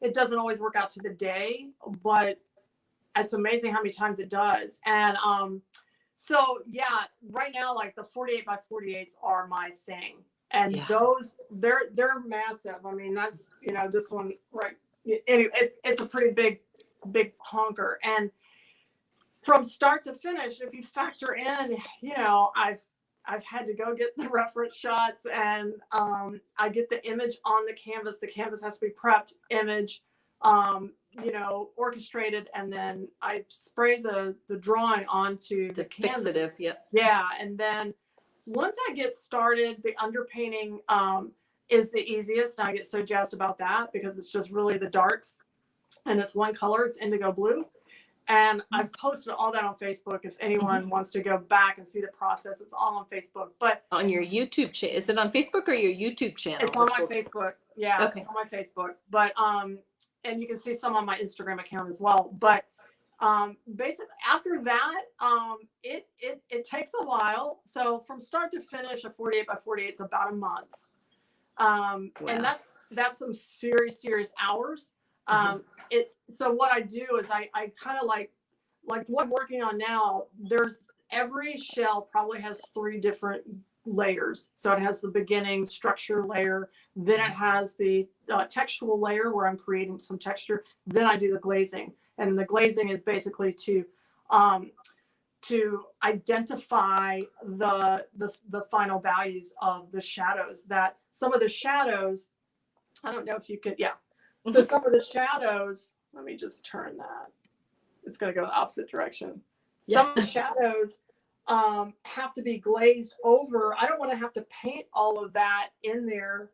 It doesn't always work out to the day, but it's amazing how many times it does. And so yeah, right now, like the 48 by 48s are my thing. And those, they're massive. I mean, that's, you know, this one, right. Anyway, it's a pretty big honker. And from start to finish, if you factor in, you know, I've had to go get the reference shots, and I get the image on the canvas. The canvas has to be prepped, image, you know, orchestrated, and then I spray the drawing onto the canvas. Fixative, yep. Yeah, and then once I get started, the underpainting is the easiest. And I get so jazzed about that because it's just really the darks, and it's one color, it's indigo blue. And I've posted all that on Facebook. If anyone wants to go back and see the process, it's all on Facebook. But on your YouTube channel, is it on Facebook or your YouTube channel? It's on my Facebook. Yeah, okay. It's on my Facebook. But and you can see some on my Instagram account as well. But basically after that, it takes a while. So from start to finish, a 48 by 48 is about a month. Wow. And that's some serious hours. So what I do is I kind of like what I'm working on now, there's every shell probably has 3 different layers. So it has the beginning structure layer, then it has the textual layer where I'm creating some texture, then I do the glazing. And the glazing is basically to identify the final values of the shadows. That some of the shadows, I don't know if you could, so some of the shadows, let me just turn that. It's going to go the opposite direction. Yeah. Some of the shadows have to be glazed over. I don't want to have to paint all of that in there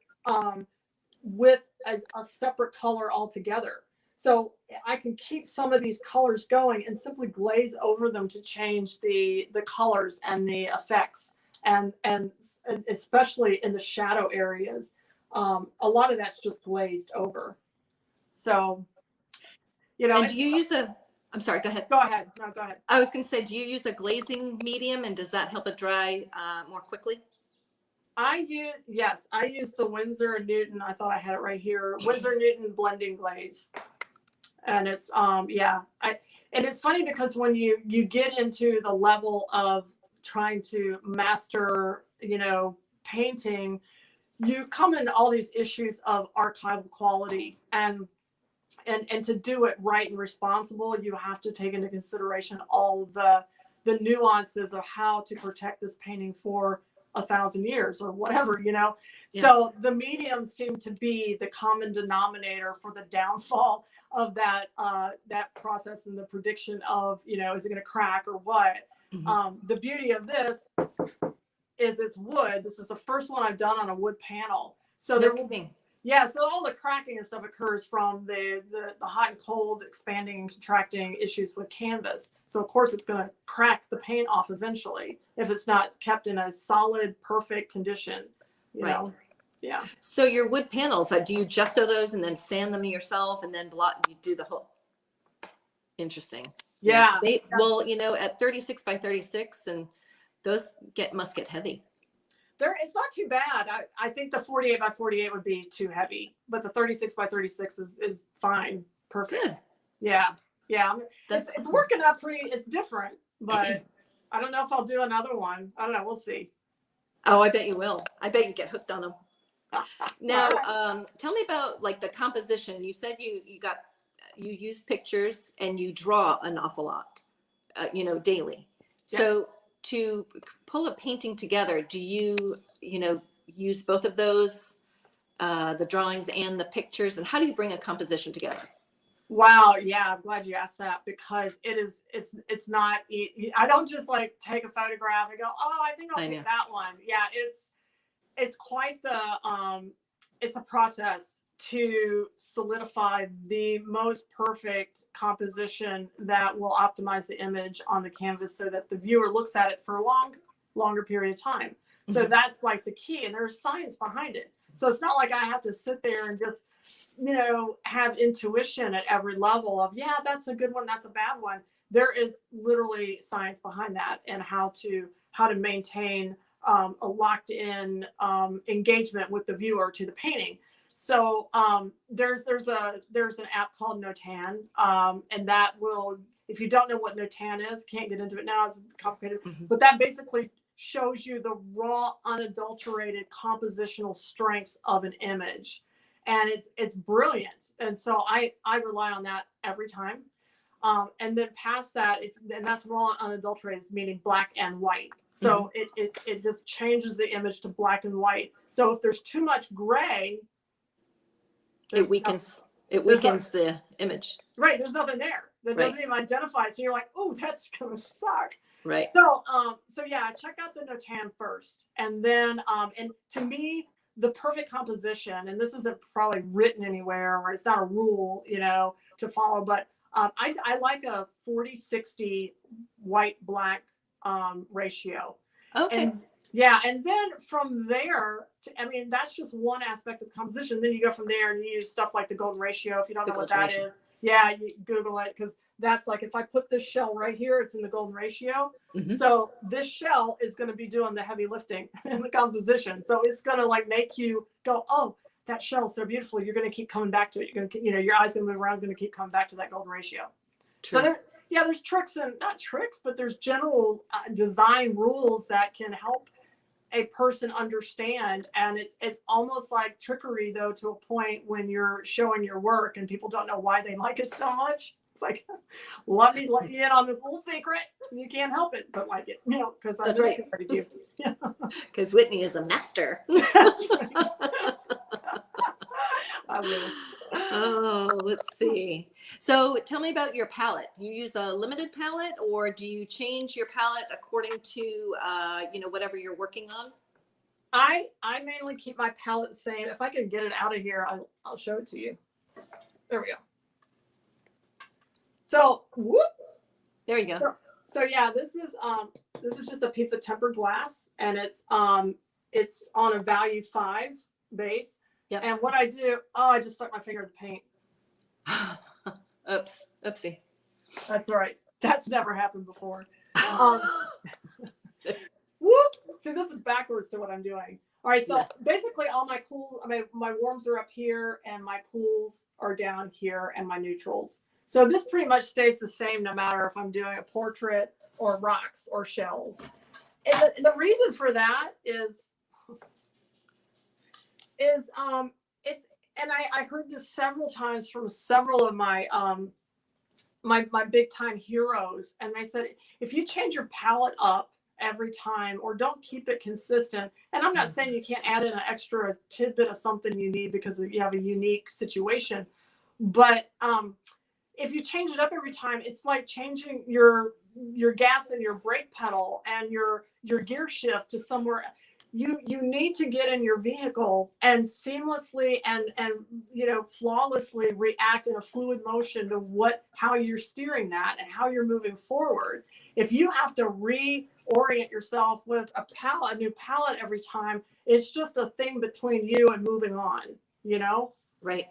with a separate color altogether. So I can keep some of these colors going and simply glaze over them to change the colors and the effects. And especially in the shadow areas, a lot of that's just glazed over. So, you know. And do you use I'm sorry, go ahead. Go ahead. No, go ahead. I was going to say, do you use a glazing medium, and does that help it dry more quickly? I use the Winsor & Newton. I thought I had it right here. Winsor & Newton blending glaze. And it's, and it's funny because when you get into the level of trying to master, you know, painting, you come into all these issues of archival quality, and to do it right and responsible, you have to take into consideration all the nuances of how to protect this painting for 1,000 years or whatever, you know. Yeah. So the mediums seem to be the common denominator for the downfall of that process and the prediction of, you know, is it going to crack or what. The beauty of this is it's wood. This is the first one I've done on a wood panel. So there will be, so all the cracking and stuff occurs from the hot and cold, expanding and contracting issues with canvas. So of course it's going to crack the paint off eventually if it's not kept in a solid, perfect condition. You know? Yeah. So your wood panels, do you gesso those and then sand them yourself and then you do the whole? Interesting. Yeah. Well, you know, at 36 by 36, and those must get heavy. It's not too bad. I think the 48 by 48 would be too heavy, but the 36 by 36 is fine. Perfect. Good. Yeah. It's working out pretty. It's different, but I don't know if I'll do another one. I don't know. We'll see. Oh, I bet you will. I bet you get hooked on them. Now, tell me about like the composition. You said you use pictures and you draw an awful lot, you know, daily. Yes. So to pull a painting together, do you use both of those, the drawings and the pictures, and how do you bring a composition together? Wow. Yeah. I'm glad you asked that, because it's not, I don't just like take a photograph and go, oh, I think I'll pick that one. Yeah. It's quite it's a process to solidify the most perfect composition that will optimize the image on the canvas so that the viewer looks at it for a longer period of time. So that's like the key, and there's science behind it. So it's not like I have to sit there and just, you know, have intuition at every level of, yeah, that's a good one, that's a bad one. There is literally science behind that, and how to maintain a locked in engagement with the viewer to the painting. So there's an app called Notan, and that will if you don't know what notan is, can't get into it now, it's complicated, Mhm. but that basically shows you the raw, unadulterated compositional strengths of an image. And it's brilliant. And so I rely on that every time. And then past that, and that's raw and unadulterated, meaning black and white. So it just changes the image to black and white. So if there's too much gray, It weakens the image. Right, there's nothing there that Right. doesn't even identify it. So you're like, oh, that's gonna suck. Right. So yeah, check out the notan first, and then and to me, the perfect composition, and this isn't probably written anywhere, or it's not a rule, to follow, but I like a 40-60 white black ratio. Okay. And yeah, and then from there, that's just one aspect of the composition. Then you go from there and you use stuff like the golden ratio. If you don't know what that is, yeah, you Google it, because that's like, if I put this shell right here, it's in the golden ratio. Mhm. So this shell is going to be doing the heavy lifting in the composition. So it's going to like make you go, oh, that shell is so beautiful. You're going to keep coming back to it. You're going to, your eyes going to move around, going to keep coming back to that golden ratio. True. So there's tricks, and not tricks, but there's general design rules that can help a person understand. And it's almost like trickery, though, to a point when you're showing your work and people don't know why they like it so much. It's like, let me let you in on this little secret. You can't help it but like it, because That's right. Because Whitney is a master. That's right. I will. Oh, let's see. So tell me about your palette. Do you use a limited palette, or do you change your palette according to, whatever you're working on? I mainly keep my palette the same. If I can get it out of here, I'll show it to you. There we go. So, whoop. There you go. So yeah, this is just a piece of tempered glass, and it's on a value 5 base. Yep. And what I do, I just stuck my finger in the paint. Oopsie. That's all right. That's never happened before. Whoop. See, this is backwards to what I'm doing. All right, so basically all my cools, my warms are up here, and my cools are down here, and my neutrals. So this pretty much stays the same no matter if I'm doing a portrait or rocks or shells. And the reason for that is and I heard this several times from several of my my big time heroes, and they said, if you change your palette up every time, or don't keep it consistent, and I'm not saying you can't add in an extra tidbit of something you need because you have a unique situation, but if you change it up every time, it's like changing your gas and your brake pedal and your gear shift to somewhere. You need to get in your vehicle and seamlessly and flawlessly react in a fluid motion to how you're steering that and how you're moving forward. If you have to reorient yourself with a new palette every time, it's just a thing between you and moving on, Right.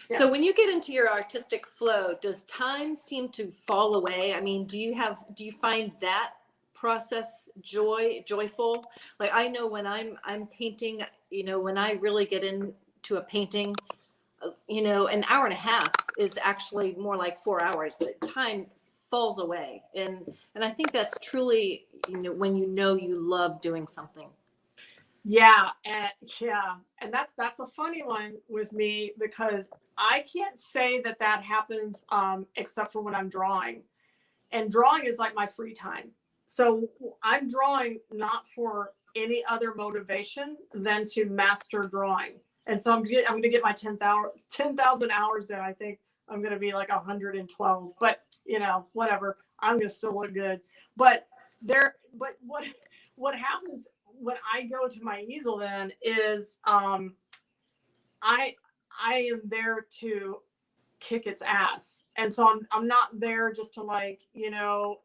Yeah. So when you get into your artistic flow, does time seem to fall away? I mean, do you find that process joyful? Like, I know when I'm painting, when I really get into a painting, an hour and a half is actually more like 4 hours. Time falls away, and I think that's truly, when you love doing something. Yeah, and that's a funny one with me, because I can't say that happens except for when I'm drawing, and drawing is like my free time. So I'm drawing not for any other motivation than to master drawing. And so I'm going to get my 10,000 hours in. I think I'm going to be like 112, but whatever. I'm going to still look good. But what happens when I go to my easel then is I am there to kick its ass. And so I'm not there just to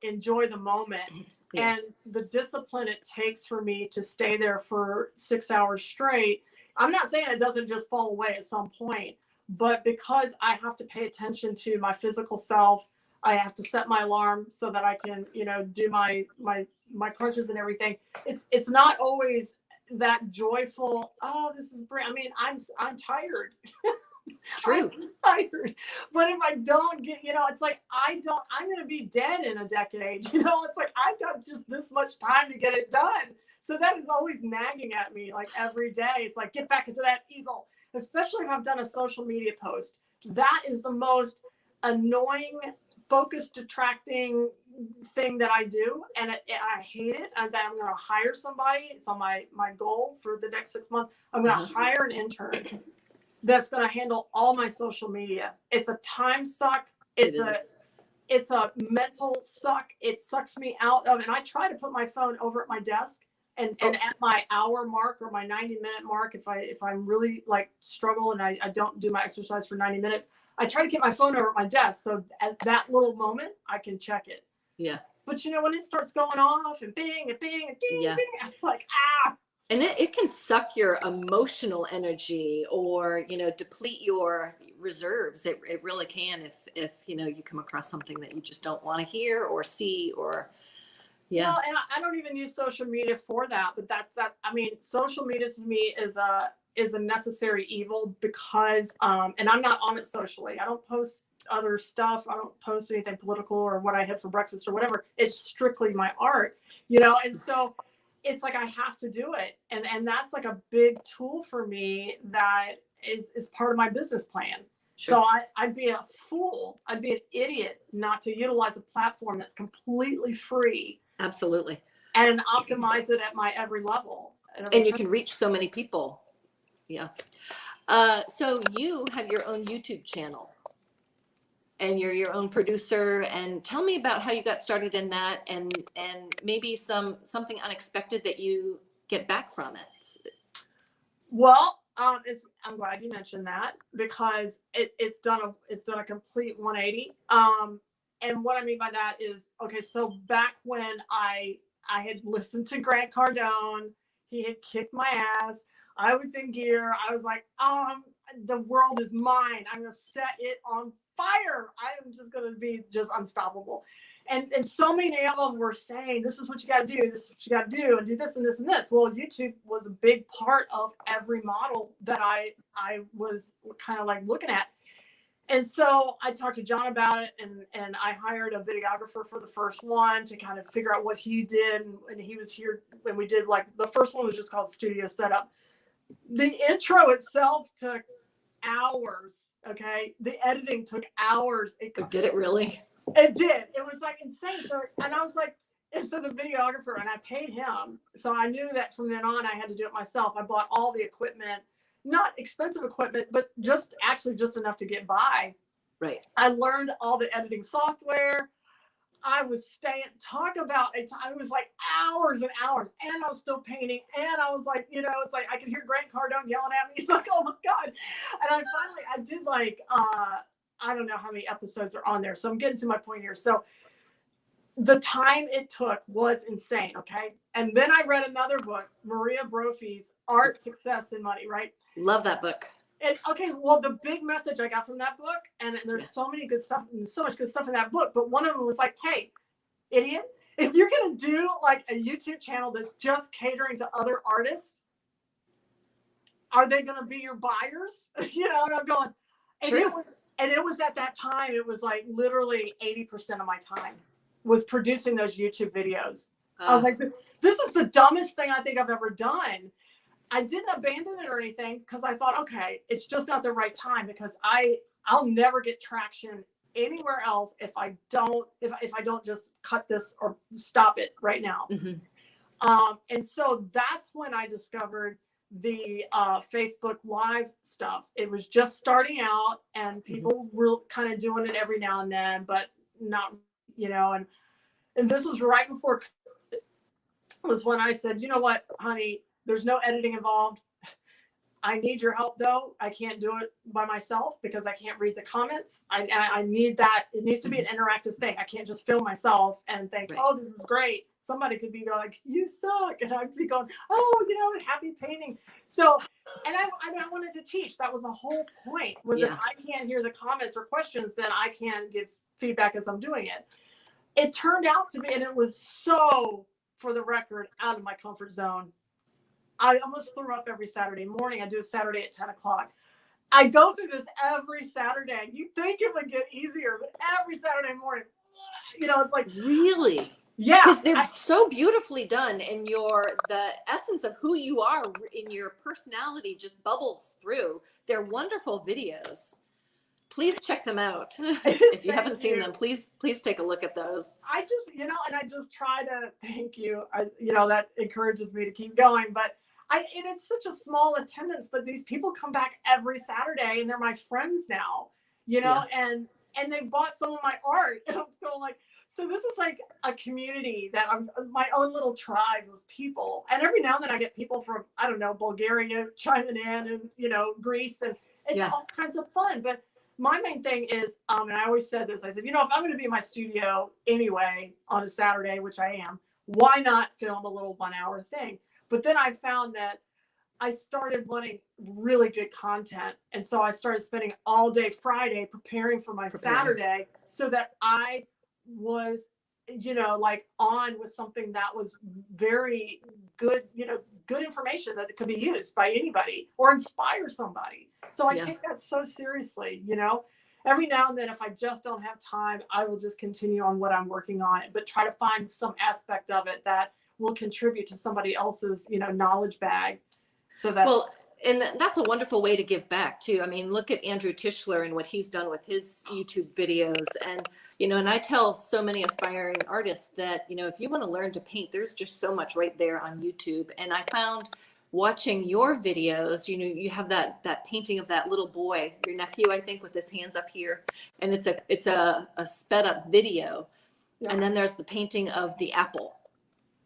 enjoy the moment. Yeah. And the discipline it takes for me to stay there for 6 hours straight, I'm not saying it doesn't just fall away at some point, but because I have to pay attention to my physical self, I have to set my alarm so that I can, do my crunches and everything. It's not always that joyful. Oh, this is great. I mean, I'm tired. True. I'm tired. But if I don't get, it's like, I'm going to be dead in a decade. It's like, I've got just this much time to get it done. So that is always nagging at me, like every day. It's like, get back into that easel, especially if I've done a social media post. That is the most annoying, focus detracting thing that I do. And I hate it. And then I'm going to hire somebody. It's on my goal for the next 6 months. I'm going to hire an intern that's going to handle all my social media. It's a time suck. It's a mental suck. It sucks me out of, and I try to put my phone over at my desk and at my hour mark or my 90-minute mark, if I'm really like struggle and I don't do my exercise for 90 minutes, I try to keep my phone over at my desk. So at that little moment, I can check it. Yeah. But when it starts going off and bing and bing and ding, ding, it's like, And it can suck your emotional energy or, deplete your reserves. It really can if you come across something that you just don't want to hear or see or, yeah. Well, and I don't even use social media for that, but social media to me is a necessary evil because, and I'm not on it socially. I don't post other stuff. I don't post anything political or what I had for breakfast or whatever. It's strictly my art, and so it's like I have to do it. And that's like a big tool for me that is part of my business plan. Sure. So I'd be a fool. I'd be an idiot not to utilize a platform that's completely free. Absolutely. And optimize it at my every level. And you can reach so many people. Yeah. So you have your own YouTube channel. And you're your own producer, and tell me about how you got started in that, and maybe something unexpected that you get back from it. Well, I'm glad you mentioned that because it's done a complete 180. And what I mean by that is, okay, so back when I had listened to Grant Cardone, he had kicked my ass. I was in gear. I was like, the world is mine. I'm gonna set it on fire. I am just going to be just unstoppable. And so many of them were saying, this is what you got to do. This is what you got to do, and do this and this and this. Well, YouTube was a big part of every model that I was kind of like looking at. And so I talked to John about it, and I hired a videographer for the first one to kind of figure out what he did. And he was here when we did, like, the first one was just called Studio Setup. The intro itself took hours. Okay, the editing took hours. Did it really? It did. It was like insane. So, and I was like, so the videographer, and I paid him. So I knew that from then on I had to do it myself. I bought all the equipment, not expensive equipment, but just enough to get by. Right. I learned all the editing software. I was talk about it. I was like hours and hours, and I was still painting, and I was like, it's like I could hear Grant Cardone yelling at me. He's like, oh my God. And I did like, I don't know how many episodes are on there. So I'm getting to my point here. So the time it took was insane. Okay. And then I read another book, Maria Brophy's Art, Success, and Money, right? Love that book. And okay, well, the big message I got from that book, and there's so many good stuff, and so much good stuff in that book, but one of them was like, hey, idiot, if you're going to do like a YouTube channel that's just catering to other artists, are they going to be your buyers? And I'm going, and it was at that time, it was like literally 80% of my time was producing those YouTube videos. I was like, this is the dumbest thing I think I've ever done. I didn't abandon it or anything because I thought, okay, it's just not the right time because I'll never get traction anywhere else if I don't just cut this or stop it right now. Mm-hmm. And so that's when I discovered the Facebook Live stuff. It was just starting out, and people were kind of doing it every now and then, but not, and this was right before was when I said, you know what, honey, there's no editing involved. I need your help though. I can't do it by myself because I can't read the comments. I need that. It needs to be an interactive thing. I can't just film myself and think, oh, this is great. Somebody could be like, you suck. And I'd be going, oh, happy painting. So, and I wanted to teach. That was the whole point, was if I can't hear the comments or questions, then I can't give feedback as I'm doing it. It turned out to be, and it was so, for the record, out of my comfort zone. I almost threw up every Saturday morning. I do a Saturday at 10 o'clock. I go through this every Saturday. You think it would get easier, but every Saturday morning, it's like, really? yeah, because they're so beautifully done, and the essence of who you are in your personality just bubbles through. They're wonderful videos. Please check them out. If you haven't seen them, please take a look at those. I just, and I just try to thank you. That encourages me to keep going. But and it's such a small attendance, but these people come back every Saturday, and they're my friends now, and they bought some of my art, and I'm still like, so this is like a community that I'm my own little tribe of people. And every now and then I get people from, I don't know, Bulgaria chiming in, and, Greece, and it's all kinds of fun. But my main thing is, and I always said this, I said, if I'm going to be in my studio anyway on a Saturday, which I am, why not film a little 1 hour thing? But then I found that I started wanting really good content. And so I started spending all day Friday preparing for my Saturday, so that I was, like on with something that was very good, good information that could be used by anybody or inspire somebody. So I take that so seriously, every now and then, if I just don't have time, I will just continue on what I'm working on, but try to find some aspect of it that will contribute to somebody else's, knowledge bag. So that, and that's a wonderful way to give back too. I mean, look at Andrew Tischler and what he's done with his YouTube videos. And, and I tell so many aspiring artists that, if you want to learn to paint, there's just so much right there on YouTube. And I found watching your videos, you have that painting of that little boy, your nephew, I think, with his hands up here. And it's a sped up video. Yeah. And then there's the painting of the apple.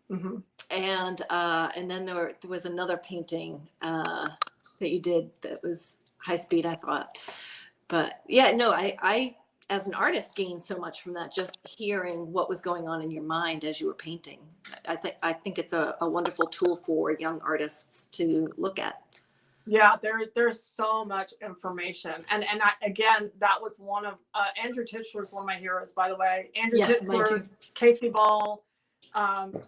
Mm-hmm. And then there was another painting that you did that was high speed, I thought. But yeah, no, I as an artist gained so much from that, just hearing what was going on in your mind as you were painting. I think it's a wonderful tool for young artists to look at. Yeah, there's so much information. And again, that was one of Andrew Tischler's one of my heroes, by the way. Andrew Tischler, Casey Ball,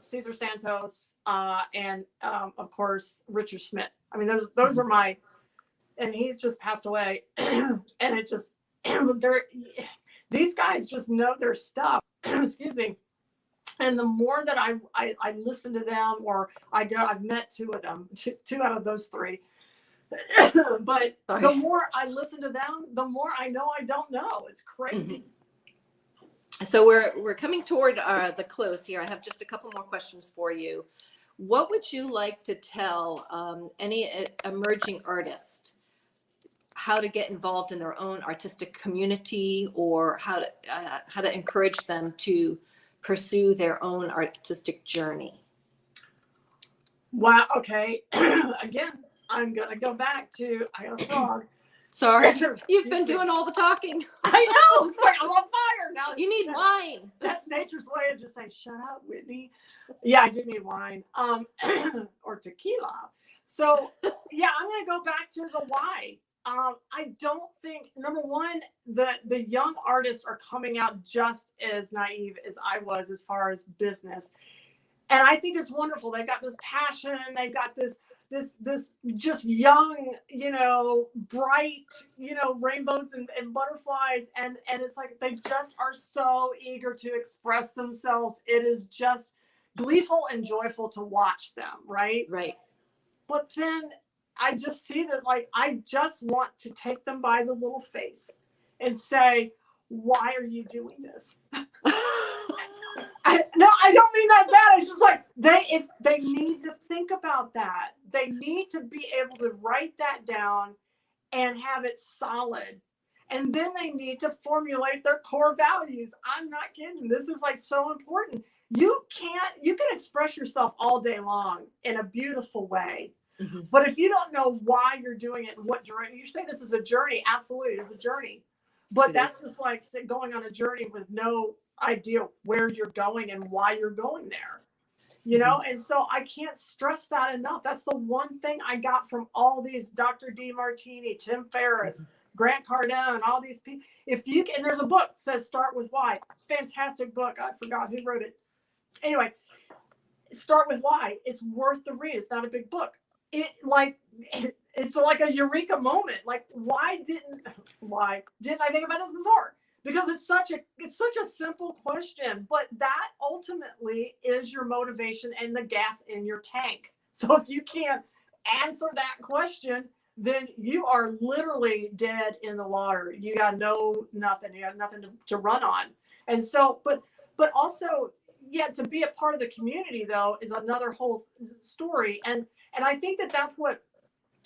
Cesar Santos, and of course Richard Schmidt. I mean, those are my, and he's just passed away. And it just, these guys just know their stuff. Excuse me. And the more that I listen to them, or I've met two of them, two out of those three. But the more I listen to them, the more I know I don't know. It's crazy. Mm-hmm. So we're coming toward the close here. I have just a couple more questions for you. What would you like to tell any emerging artist how to get involved in their own artistic community, or how to encourage them to pursue their own artistic journey? Wow. Okay. Again, I'm going to go back to, I got a frog. Sorry, you've been doing all the talking. I know. It's like I'm on fire now. You need wine. That's nature's way of just saying, shut up, Whitney. Yeah, I do need wine. Or tequila. So yeah, I'm going to go back to the why. I don't think, number one, the young artists are coming out just as naive as I was as far as business. And I think it's wonderful. They've got this passion. They've got this just young, bright, rainbows and butterflies. And it's like, they just are so eager to express themselves. It is just gleeful and joyful to watch them. Right. Right. But then I just see that, like, I just want to take them by the little face and say, why are you doing this? No, I don't mean that bad. It's just like, if they need to think about that. They need to be able to write that down and have it solid. And then they need to formulate their core values. I'm not kidding. This is like so important. You can express yourself all day long in a beautiful way. Mm-hmm. But if you don't know why you're doing it and what direction, you say this is a journey. Absolutely, it's a journey. But that's just like going on a journey with no idea where you're going and why you're going there. And so I can't stress that enough. That's the one thing I got from all these Dr. DeMartini, Tim Ferriss, Grant Cardone, all these people. And there's a book that says Start With Why. Fantastic book. I forgot who wrote it. Anyway, Start With Why. It's worth the read. It's not a big book. it's like a eureka moment. Like, why didn't I think about this before? Because it's such a simple question, but that ultimately is your motivation and the gas in your tank. So if you can't answer that question, then you are literally dead in the water. You got nothing. You got nothing to run on. And so, but also, yeah, to be a part of the community though is another whole story. And I think that's what.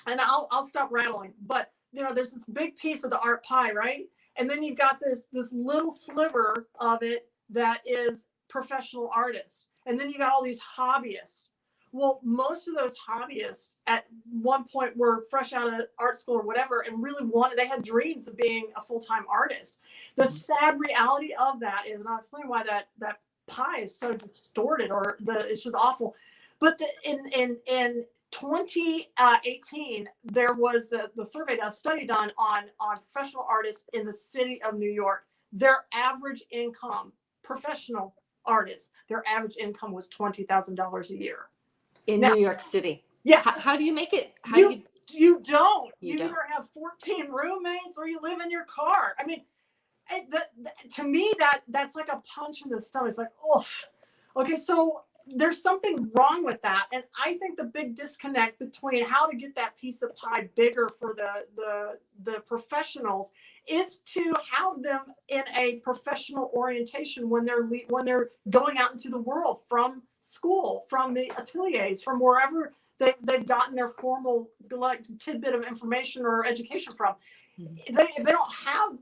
And I'll stop rattling. But there's this big piece of the art pie, right? And then you've got this little sliver of it that is professional artists. And then you got all these hobbyists. Well, most of those hobbyists at one point were fresh out of art school or whatever, and really they had dreams of being a full-time artist. The sad reality of that is, and I'll explain why that pie is so distorted, or it's just awful. But in 2018, there was the survey, a study done on professional artists in the city of New York. Their average income, professional artists, their average income was $20,000 a year. In New York City. Yeah. How do you make it? You don't. You don't. either have 14 roommates or you live in your car. I mean, to me, that's like a punch in the stomach. It's like, oh, okay, so there's something wrong with that. And I think the big disconnect between how to get that piece of pie bigger for the professionals is to have them in a professional orientation when they're going out into the world from school, from the ateliers, from wherever they've gotten their formal like tidbit of information or education from. If they don't have,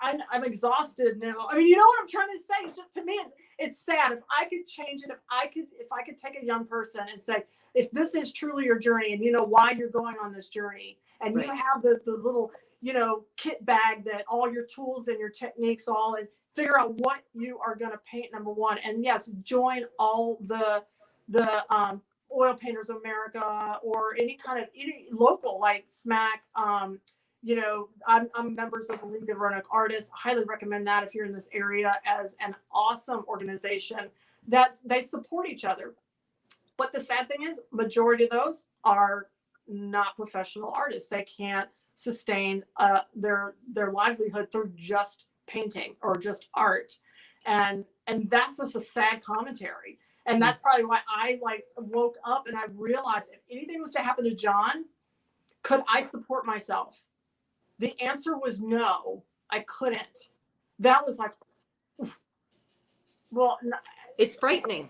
I'm exhausted now. I mean, you know what I'm trying to say? It's just, to me, it's sad. If I could change it, if I could take a young person and say, if this is truly your journey and you know why you're going on this journey, and you have the little, kit bag that all your tools and your techniques all, and figure out what you are going to paint, number one. And yes, join all the Oil Painters of America, or any local like SMAC. I'm members of the League of Roanoke Artists. I highly recommend that if you're in this area, as an awesome organization that they support each other. But the sad thing is, majority of those are not professional artists. They can't sustain their livelihood through just painting or just art, and that's just a sad commentary. And that's probably why I woke up and I realized, if anything was to happen to John, could I support myself? The answer was no, I couldn't. That was like, well, it's frightening.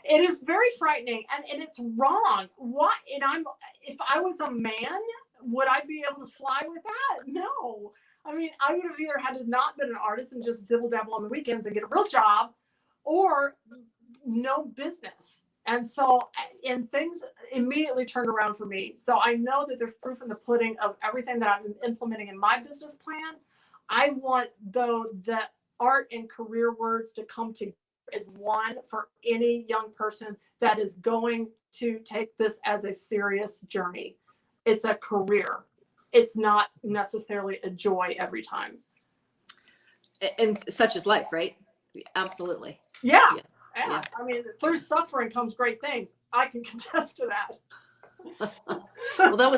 It is very frightening, and it's wrong. What? And if I was a man, would I be able to fly with that? No. I mean, I would have either had to not been an artist and just dibble dabble on the weekends and get a real job, or no business. And so, and things immediately turned around for me. So I know that there's proof in the pudding of everything that I'm implementing in my business plan. I want, though, the art and career words to come together as one for any young person that is going to take this as a serious journey. It's a career. It's not necessarily a joy every time. And such is life, right? Absolutely. Yeah. I mean, through suffering comes great things. I can contest to that. Well, that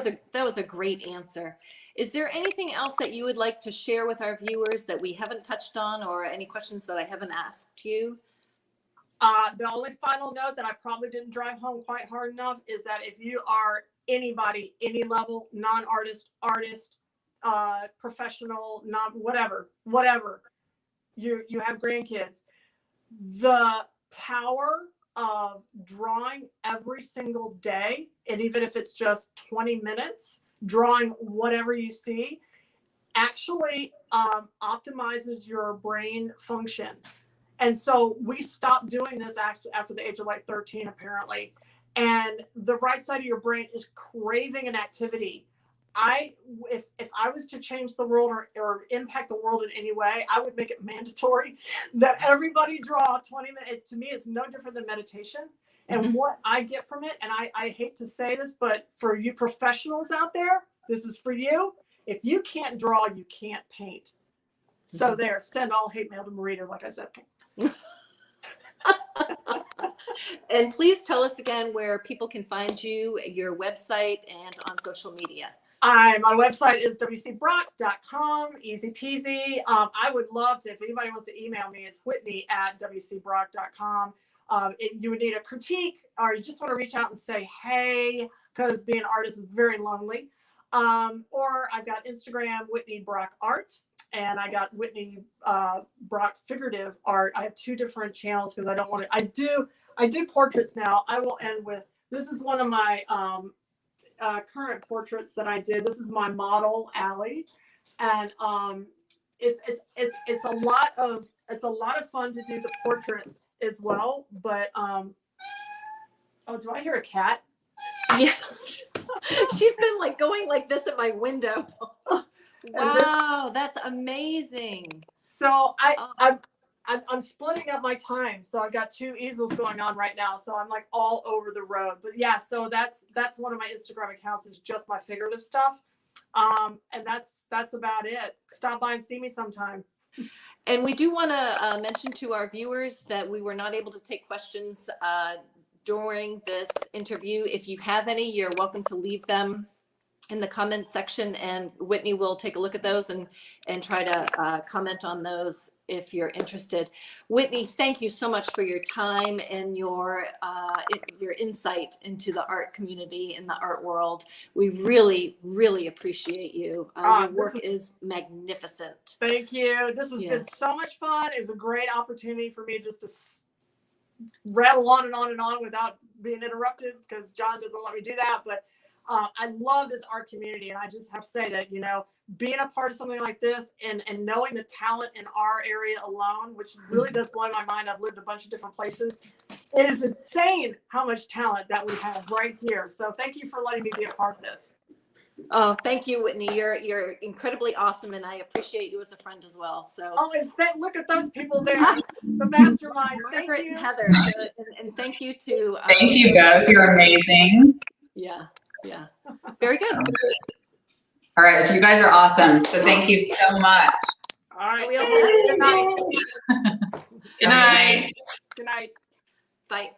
was a great answer. Is there anything else that you would like to share with our viewers that we haven't touched on, or any questions that I haven't asked you? The only final note that I probably didn't drive home quite hard enough is that if you are anybody, any level, non-artist, artist, professional, not whatever, you have grandkids, the power of drawing every single day, and even if it's just 20 minutes, drawing whatever you see, actually optimizes your brain function. And so we stopped doing this after the age of 13, apparently. And the right side of your brain is craving an activity. If I was to change the world or impact the world in any way, I would make it mandatory that everybody draw 20 minutes. To me, it's no different than meditation. And what I get from it, and I hate to say this, but for you professionals out there, this is for you. If you can't draw, you can't paint. So there, send all hate mail to Marita, like I said. And please tell us again where people can find you, your website, and on social media. My website is wcbrock.com, easy peasy. I would love to, if anybody wants to email me, it's whitney@wcbrock.com. You would need a critique, or you just want to reach out and say, hey, because being an artist is very lonely. Or I've got Instagram, Whitney Brock Art, and I got Whitney Brock Figurative Art. I have 2 different channels because I don't want to, I do portraits now. I will end with, this is one of my current portraits that I did. This is my model, Allie, and it's a lot of fun to do the portraits as well. But oh, do I hear a cat? Yeah, she's been like going like this at my window. Wow, that's amazing. So I'm splitting up my time. So I've got 2 easels going on right now. So I'm like all over the road. But yeah, so that's one of my Instagram accounts, is just my figurative stuff. And that's about it. Stop by and see me sometime. And we do want to mention to our viewers that we were not able to take questions during this interview. If you have any, you're welcome to leave them in the comment section, and Whitney will take a look at those and try to comment on those if you're interested. Whitney, thank you so much for your time and your insight into the art community and the art world. We really, really appreciate you. Your work is magnificent. Thank you. This has been so much fun. It was a great opportunity for me just to rattle on and on and on without being interrupted, because John doesn't let me do that. But I love this art community, and I just have to say that, you know, being a part of something like this and knowing the talent in our area alone, which really does blow my mind. I've lived a bunch of different places. It is insane how much talent that we have right here. So thank you for letting me be a part of this. Oh, thank you, Whitney. You're incredibly awesome, and I appreciate you as a friend as well. So, and look at those people there, the masterminds. Margaret and Heather, and thank you to. Thank you both. You're amazing. Yeah, very good. All right, so you guys are awesome. So thank you so much. All right. We all said Good night. Good night. Good night. bye.